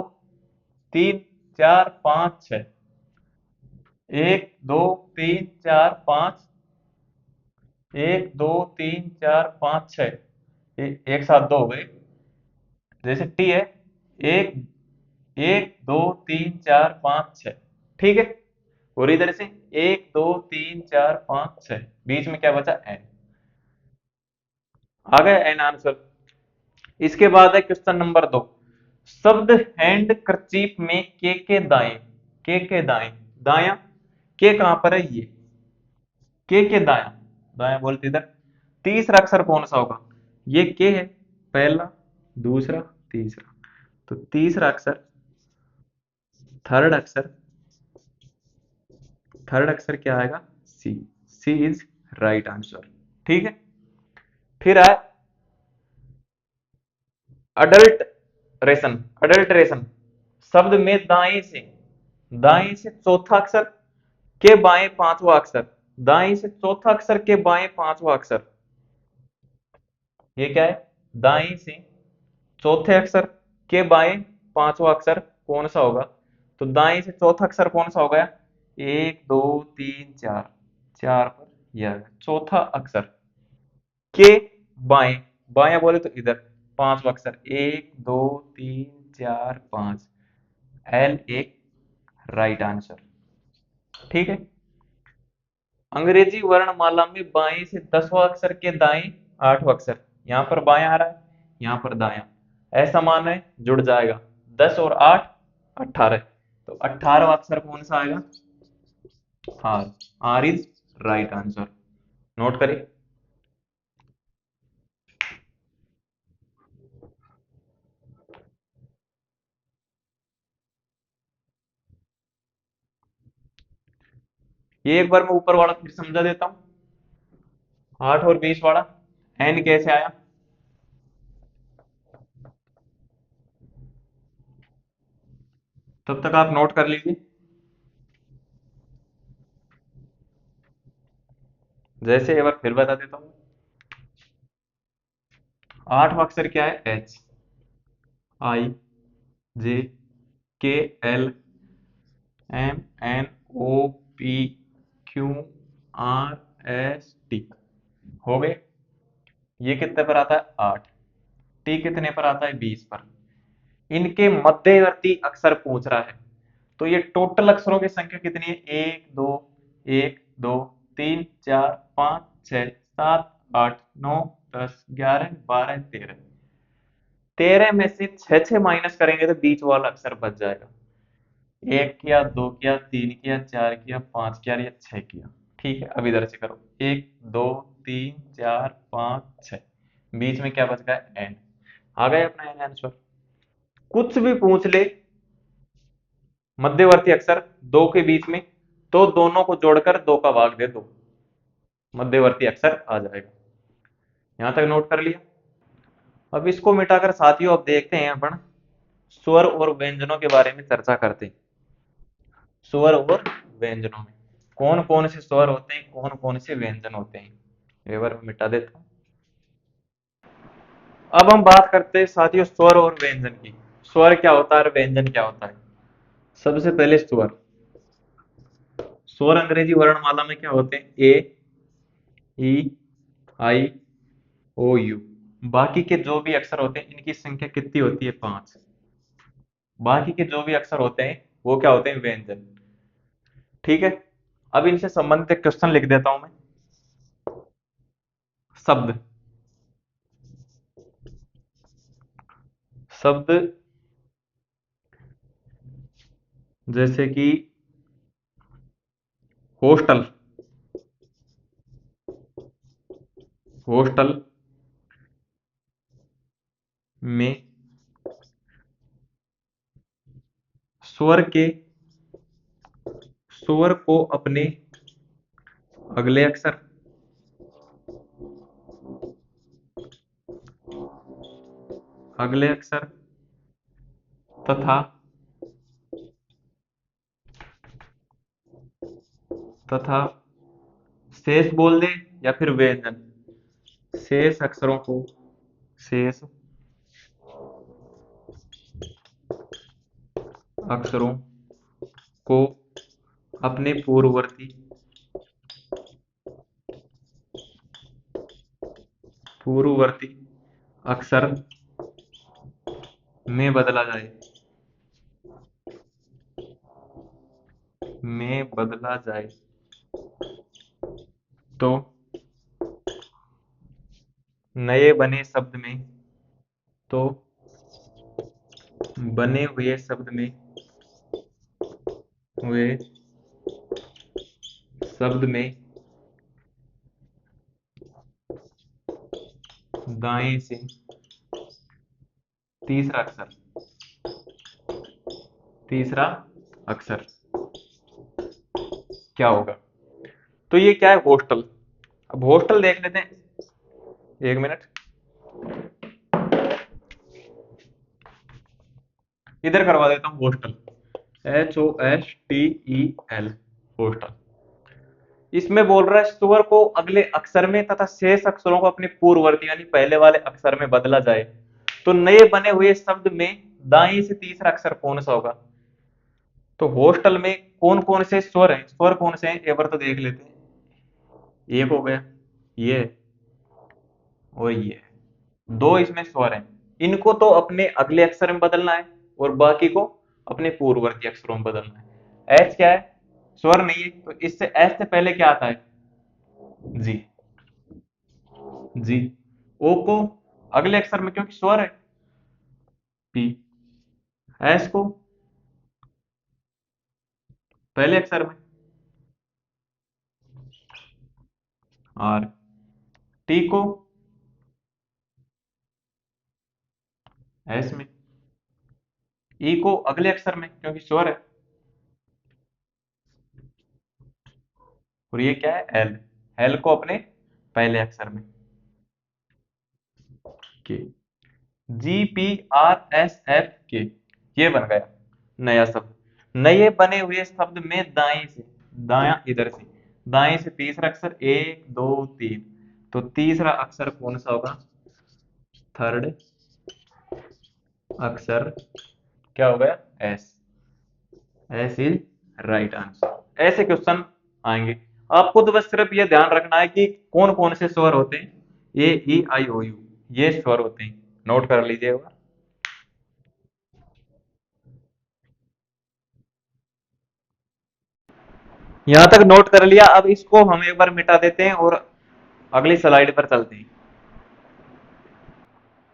3 4 5 6, एक दो तीन चार पाँच, एक दो तीन चार पाँच छः, एक साथ दो हो गए, जैसे टी है, एक एक दो तीन चार पाँच छः, ठीक है। और इधर से एक दो तीन चार पाँच छः, बीच में क्या बचा, एन। आ गया एन आंसर। इसके बाद है क्वेश्चन नंबर 2। शब्द हैंड करचीप में के दाएं, के दाएं, दाया, के कहां पर है, ये के दाया, दाया बोलते इधर। तीसरा अक्षर कौन सा होगा, ये के है, पहला, दूसरा, तीसरा, तो तीसरा अक्षर, थर्ड अक्षर, थर्ड अक्षर क्या आएगा, सी। सी इज राइट आंसर, ठीक है। फिर है अडल्ट रेशन, अडल्ट्रेशन। शब्द में दाएं से चौथा अक्षर के बाएं पांचवा अक्षर, दाएं से चौथा अक्षर के बाएं पांचवा अक्षर, ये क्या है, दाएं से चौथे अक्षर के बाएं पांचवा अक्षर कौन सा होगा, तो दाएं से चौथा अक्षर कौन सा हो गया, एक दो तीन चार, चार पर यह है चौथा अक्षर, के बाएं, बाएं बोले तो इधर, पांचवा अक्षर, एक दो तीन चार पांच, एल एक राइट आंसर, ठीक है। अंग्रेजी वर्णमाला में बाएं से 10वां अक्षर के दाएं 8वां अक्षर, यहां पर बायां आ रहा है, यहां पर दायां, ऐसा मान है जुड़ जाएगा, 10 और 8 18, तो 18वां अक्षर कौन सा आएगा, R. R is right answer, note करें। ये एक बार मैं ऊपर वाला फिर समझा देता हूं, 8 और 20 वाला, एन कैसे आया, तब तक आप नोट कर लीजिए। जैसे एक बार फिर बता देता हूँ, 8वां अक्षर क्या है, H, I, J, K, L, M, N, O, P, Q, R, S, T, हो गए। ये कितने पर आता है, 8। टी कितने पर आता है, 20 पर। इनके मध्यवर्ती अक्षर पूछ रहा है, तो ये टोटल अक्षरों की संख्या कितनी है, एक दो तीन चार पाँच छः सात आठ नौ 10 11 12 13, 13 में से छः छः माइनस करेंगे तो बीच वाला अक्षर बच जाएगा, एक किया, दो किया, तीन किया, चार किया, पांच किया, या छह किया, ठीक है। अब इधर से करो, एक दो तीन चार पांच छह, बीच में क्या बच गया, एन। आ गया अपना एन आंसर। कुछ भी पूछ ले मध्यवर्ती अक्षर दो के बीच में, तो दोनों को जोड़कर दो का भाग दे दो, मध्यवर्ती अक्षर आ जाएगा। यहां तक नोट कर लिया। अब इसको मिटाकर साथियों अब देखते हैं अपन स्वर और व्यंजनों के बारे में चर्चा करते हैं। स्वर और व्यंजनों में कौन कौन से स्वर होते हैं, कौन कौन से व्यंजन होते हैं, एक बार मिटा देता हूं। अब हम बात करते हैं साथियों स्वर और व्यंजन की। स्वर क्या होता है और व्यंजन क्या होता है। सबसे पहले स्वर, स्वर अंग्रेजी वर्णमाला में क्या होते हैं, ए, ई, आई, ओ, यू। बाकी के जो भी अक्षर होते हैं इनकी संख्या कितनी होती है, 5। बाकी के जो भी अक्षर होते हैं वो क्या होते हैं, व्यंजन, ठीक है। अब इनसे संबंधित एक क्वेश्चन लिख देता हूं मैं। शब्द, शब्द जैसे कि हॉस्टल, हॉस्टल में स्वर के, स्वर को अपने अगले अक्षर, अगले अक्षर तथा तथा शेष बोल दे, या फिर व्यंजन, शेष अक्षरों को, शेष अक्षरों को अपने पूर्ववर्ती पूर्ववर्ती अक्षर में बदला जाए, में बदला जाए तो नए बने शब्द में, तो बने हुए शब्द में, हुए शब्द में दाएं से तीसरा अक्षर, तीसरा अक्षर क्या होगा? तो ये क्या है? हॉस्टल। अब हॉस्टल देख लेते हैं, एक मिनट। इधर करवा देता हूँ हॉस्टल, HOSTEL, हॉस्टल। इसमें बोल रहा है स्वर को अगले अक्षर में तथा शेष अक्षरों को अपने पूर्ववर्ती यानी पहले वाले अक्षर में बदला जाए तो नए बने हुए शब्द में दाएं से तीसरा अक्षर कौन सा होगा? तो हॉस्टल में कौन कौन से स्वर हैं, स्वर कौन से हैं, एक बार तो देख लेते हैं। एक हो गया ये, और ये दो इसमें स्वर हैं। इनको तो अपने अगले अक्षर में बदलना है और बाकी को अपने पूर्ववर्ती अक्षरों में बदलना है। एच क्या है? स्वर नहीं है, तो इससे एच से पहले क्या आता है? जी। जी। ओ को अगले अक्षर में क्योंकि स्वर है, पी। एस को पहले अक्षर में, आर। टी को एस में। ई को अगले अक्षर में क्योंकि स्वर है, और ये क्या है? एल। एल को अपने पहले अक्षर में, के। GPRSF के, ये बन गया नया शब्द। नए बने हुए शब्द में दाएं से, दाया इधर से, दाएं से तीसरा अक्षर, एक दो तीन, तो तीसरा अक्षर कौन सा होगा? थर्ड अक्षर क्या हो गया? S. S is right answer. ऐसे क्वेश्चन आएंगे। आपको तो बस सिर्फ ये ध्यान रखना है कि कौन कौन से स्वर होते हैं, ए ई आई ओ यू, ये स्वर होते हैं, नोट कर लीजिएगा। यहां तक नोट कर लिया, अब इसको हम एक बार मिटा देते हैं और अगली स्लाइड पर चलते हैं।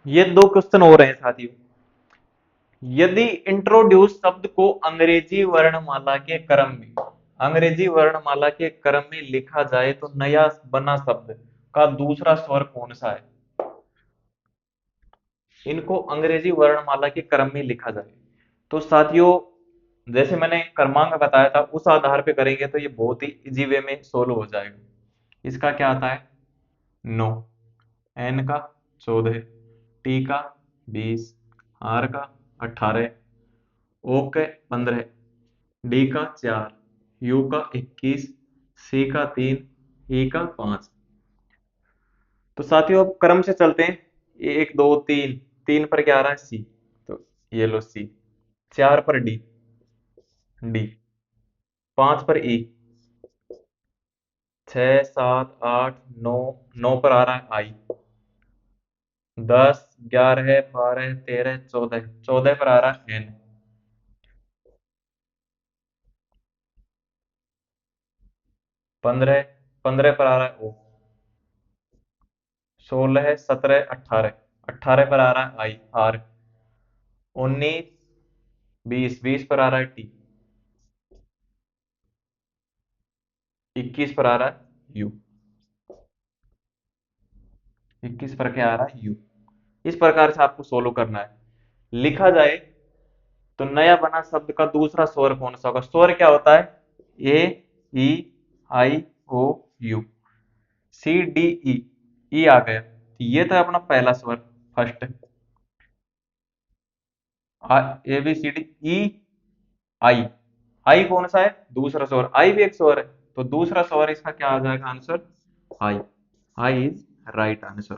ये दो क्वेश्चन हो रहे हैं साथियों। यदि इंट्रोड्यूस शब्द को अंग्रेजी वर्णमाला के क्रम में, अंग्रेजी वर्णमाला के क्रम में लिखा जाए तो नया बना शब्द का दूसरा स्वर कौन सा है? इनको अंग्रेजी वर्णमाला के क्रम में लिखा जाए तो साथियों, जैसे मैंने क्रमांक बताया था उस आधार पे करेंगे तो ये बहुत ही इजी वे में सोल्व हो जाएगा। इसका क्या आता है? 9, एन का 14, टी का 20, आर का 18, ओ के 15, डी का 4, यू का 21, सी का 3, ई का 5। तो साथियों अब क्रम से चलते हैं। एक दो तीन, तीन पर क्या आ रहा है? सी, तो ये लो सी। 4 पर डी, डी। 5 पर ई, 6 7 8 9, 9 पर आ रहा है आई। 10 11 12 13 14, 14 पर आ रहा है एन। 15, 15 पर आ रहा है ओ। 16 17 18, 18 पर आ रहा है आई आर। 19 20, 20 पर आ रहा है टी। 21 पर आ रहा है यू। 21 पर क्या आ रहा है? यू। इस प्रकार से आपको सोल्व करना है। लिखा जाए तो नया बना शब्द का दूसरा स्वर कौन सा होगा? स्वर क्या होता है? ए ई आई ओ यू, सी डी ई, ई आ गया, तो ये तो है अपना पहला स्वर, first. A B C D E I, I कौन सा है? दूसरा स्वर, आई भी एक स्वर है, तो दूसरा स्वर इसका क्या आ जाएगा answer? I. I is right answer.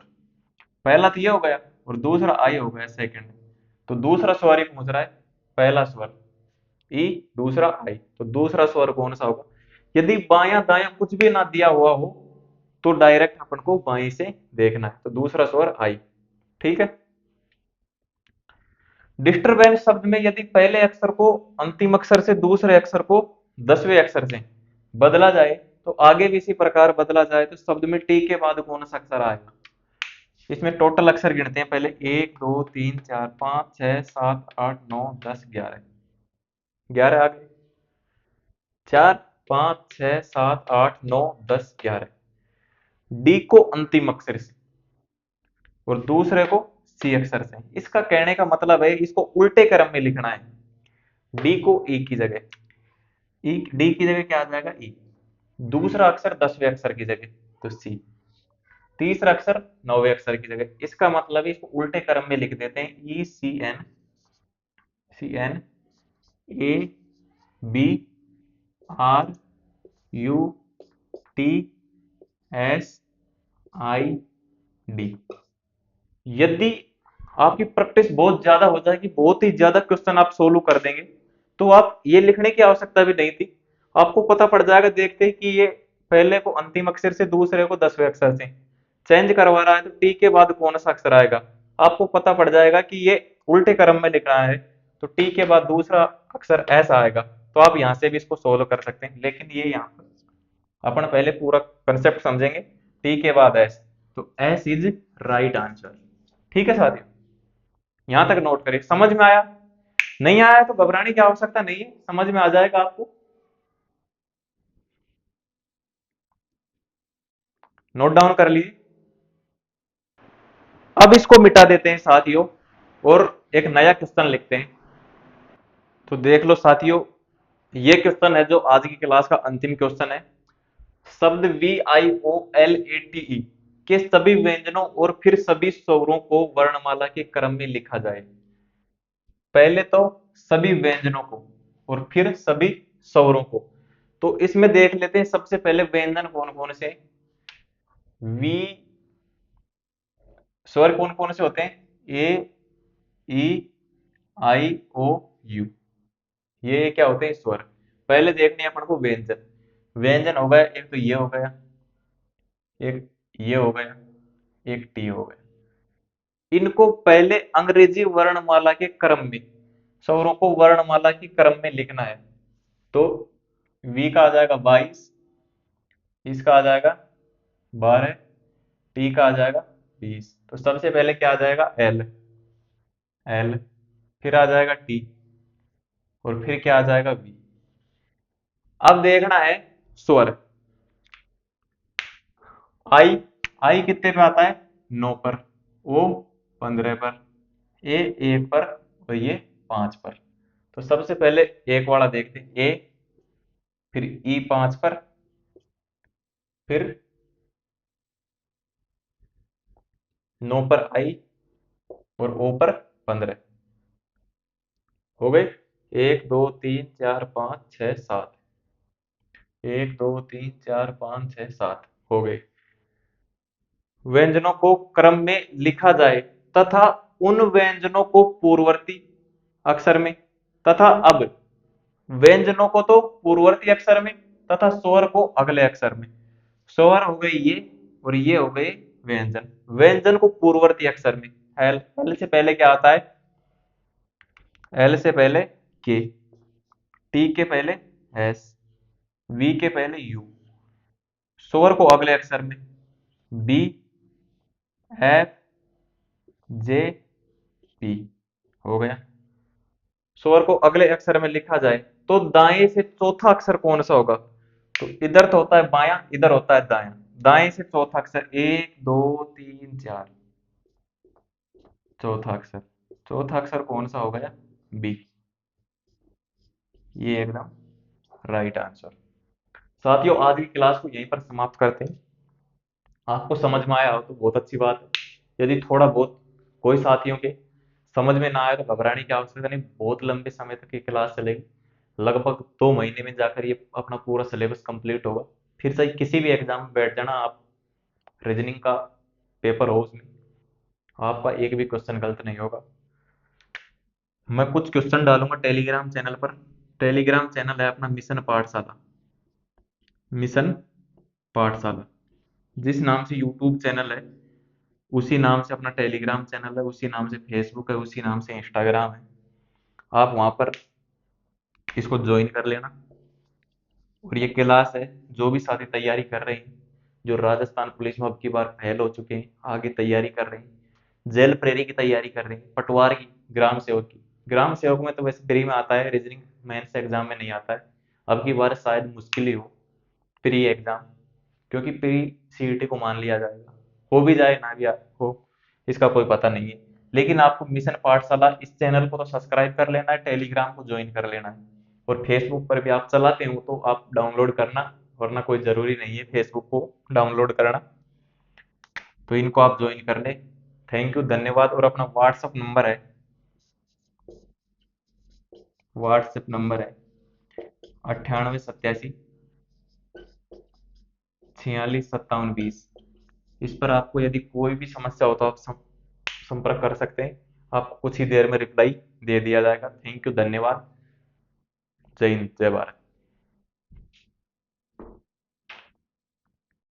पहला तो ये हो गया और दूसरा आई हो गया सेकंड। तो दूसरा स्वर ही पूछ रहा है, पहला स्वर ई, दूसरा आई, तो दूसरा स्वर कौन सा होगा? यदि बायां दायां कुछ भी ना दिया हुआ हो तो डायरेक्ट अपन को बाएं से देखना है, तो दूसरा स्वर आई। ठीक है। डिस्टरबेंस शब्द में यदि पहले अक्षर को अंतिम अक्षर से दूसरे अक्षर को 10वें अक्षर से बदला जाए तो आगे भी इसी प्रकार बदला जाए तो शब्द में टी के बाद कौन सा अक्षर आएगा? इसमें टोटल अक्षर गिनते हैं पहले, 1 2 3 4 5 6 7 8 9 10 11। 11 आ गए। 4 5 6 7 8 9 10 11। डी को अंतिम अक्षर से और दूसरे को सी अक्षर से। इसका कहने का मतलब है इसको उल्टे क्रम में लिखना है। डी को ई की जगह, ई डी की जगह क्या आ जाएगा? ई। दूसरा अक्षर 10वें अक्षर की जगह तो सी। तीसरा अक्षर 9वें अक्षर की जगह। इसका मतलब है इसको उल्टे क्रम में लिख देते हैं, E C N, C N, A B R U T S I D. यदि आपकी प्रैक्टिस बहुत ज्यादा हो जाएगी, बहुत ही ज्यादा क्वेश्चन आप सोल्व कर देंगे, तो आप ये लिखने की आवश्यकता भी नहीं थी। आपको पता पड़ जाएगा देखते ही कि ये पहले को अंतिम अक्षर से दूसरे को 10वें अक्षर से चेंज करवा रहा है, तो टी के बाद कौन सा अक्षर आएगा आपको पता पड़ जाएगा कि ये उल्टे क्रम में लिख रहा है, तो टी के बाद दूसरा अक्षर ऐसा आएगा। तो आप यहां से भी इसको सोल्व कर सकते हैं, लेकिन ये यहाँ पर अपन पहले पूरा कंसेप्ट समझेंगे। टी के बाद एस, तो एस इज राइट आंसर। ठीक है साथियों, यहां तक नोट करिए। समझ में आया? नहीं आया तो घबराने की आवश्यकता नहीं है, समझ में आ जाएगा आपको। नोट डाउन कर लीजिए। अब इसको मिटा देते हैं साथियों और एक नया क्वेश्चन लिखते हैं। तो देख लो साथियों, ये क्वेश्चन है जो आज की क्लास का अंतिम क्वेश्चन है। शब्द V I O L A T E के सभी व्यंजनों और फिर सभी स्वरों को वर्णमाला के क्रम में लिखा जाए। पहले तो सभी व्यंजनों को और फिर सभी स्वरों को। तो इसमें देख लेते हैं सबसे पहले व्यंजन कौन कौन से। वी स्वर कौन कौन से होते हैं? ए ई आई ओ यू, ये क्या होते हैं? स्वर। पहले देखने हैं अपन को व्यंजन। व्यंजन हो गया, एक तो ये हो गया, एक ये हो गया, एक टी हो गया। इनको पहले अंग्रेजी वर्णमाला के क्रम में, स्वरों को वर्णमाला के क्रम में लिखना है। तो वी का आ जाएगा 22, इसका आ जाएगा 12, टी का आ जाएगा 20। तो सबसे पहले क्या आ जाएगा? एल, एल, फिर आ जाएगा टी, और फिर क्या आ जाएगा? वी। अब देखना है स्वर। आई, आई कितने पे आता है? 9 पर, ओ 15 पर, ए 1 पर, और ये 5 पर। तो सबसे पहले एक वाला देखते हैं, ए, फिर ई 5 पर, फिर 9 पर आई, और ओ पर 15। हो गए? 1 2 3 4 5 6 7, 1 2 3 4 5 6 7 हो गए। व्यंजनों को क्रम में लिखा जाए तथा उन व्यंजनों को पूर्ववर्ती अक्षर में, तथा अब व्यंजनों को तो पूर्ववर्ती अक्षर में तथा स्वर को अगले अक्षर में। स्वर हो गए ये, और ये हो गए व्यंजन। व्यंजन को पूर्ववर्ती अक्षर में, एल, एल से पहले क्या आता है? एल से पहले के, टी के पहले एस, वी के पहले यू। स्वर को अगले अक्षर में, बी एफ जे पी। हो गया। स्वर को अगले अक्षर में लिखा जाए तो दाएं से चौथा अक्षर कौन सा होगा? तो इधर तो होता है बायां, इधर होता है दायां। दाएं से चौथा अक्षर, 1 2 3 4, चौथा अक्षर। चौथा अक्षर कौन सा हो गया? बी। ये एकदम राइट आंसर। साथियों, आज की क्लास को यहीं पर समाप्त करते हैं। आपको समझ में आया हो तो बहुत अच्छी बात है। यदि थोड़ा बहुत कोई साथियों के समझ में ना आए तो घबराने की आवश्यकता नहीं, बहुत लंबे समय तक ये क्लास चलेगी। लगभग 2 महीने में जाकर ये अपना पूरा सिलेबस कंप्लीट होगा। फिर से किसी भी एग्जाम में बैठ जाना आप, रीजनिंग का पेपर हो उसमें, आपका एक भी क्वेश्चन गलत नहीं होगा। मैं कुछ क्वेश्चन डालूंगा टेलीग्राम चैनल पर, टेलीग्राम चैनल है अपना मिशन पाठशाला। मिशन पाठशाला जिस नाम से यूट्यूब चैनल है, उसी नाम से अपना टेलीग्राम चैनल है, उसी नाम से फेसबुक है, उसी नाम से इंस्टाग्राम है। आप वहाँ पर इसको ज्वाइन कर लेना। और ये क्लास है, जो भी साथी तैयारी कर रहे हैं, जो राजस्थान पुलिस में अब की बार फेल हो चुके हैं, आगे तैयारी कर रहे हैं, जेल प्रेरी की तैयारी कर रहे हैं, पटवार की, ग्राम सेवक की। ग्राम सेवक में तो वैसे फ्री में आता है, रीजनिंग मेंस एग्जाम में नहीं आता है। अब की बार शायद मुश्किल ही हो प्री एग्जाम, क्योंकि प्री सीईटी को मान लिया जाएगा। हो भी जाए ना भी हो, इसका कोई पता नहीं है। लेकिन आपको मिशन पाठशाला इस चैनल को तो सब्सक्राइब कर लेना है, टेलीग्राम को ज्वाइन कर लेना है। और फेसबुक पर भी आप चलाते हो तो आप डाउनलोड करना, वरना कोई जरूरी नहीं है फेसबुक को डाउनलोड करना। तो इनको आप ज्वाइन कर ले। थैंक यू, धन्यवाद। और अपना व्हाट्सएप नंबर है 9887 46 57 20। इस पर आपको यदि कोई भी समस्या हो तो आप संपर्क कर सकते हैं। आपको कुछ ही देर में रिप्लाई दे दिया जाएगा। थैंक यू, धन्यवाद। जय हिंद, जय भारत।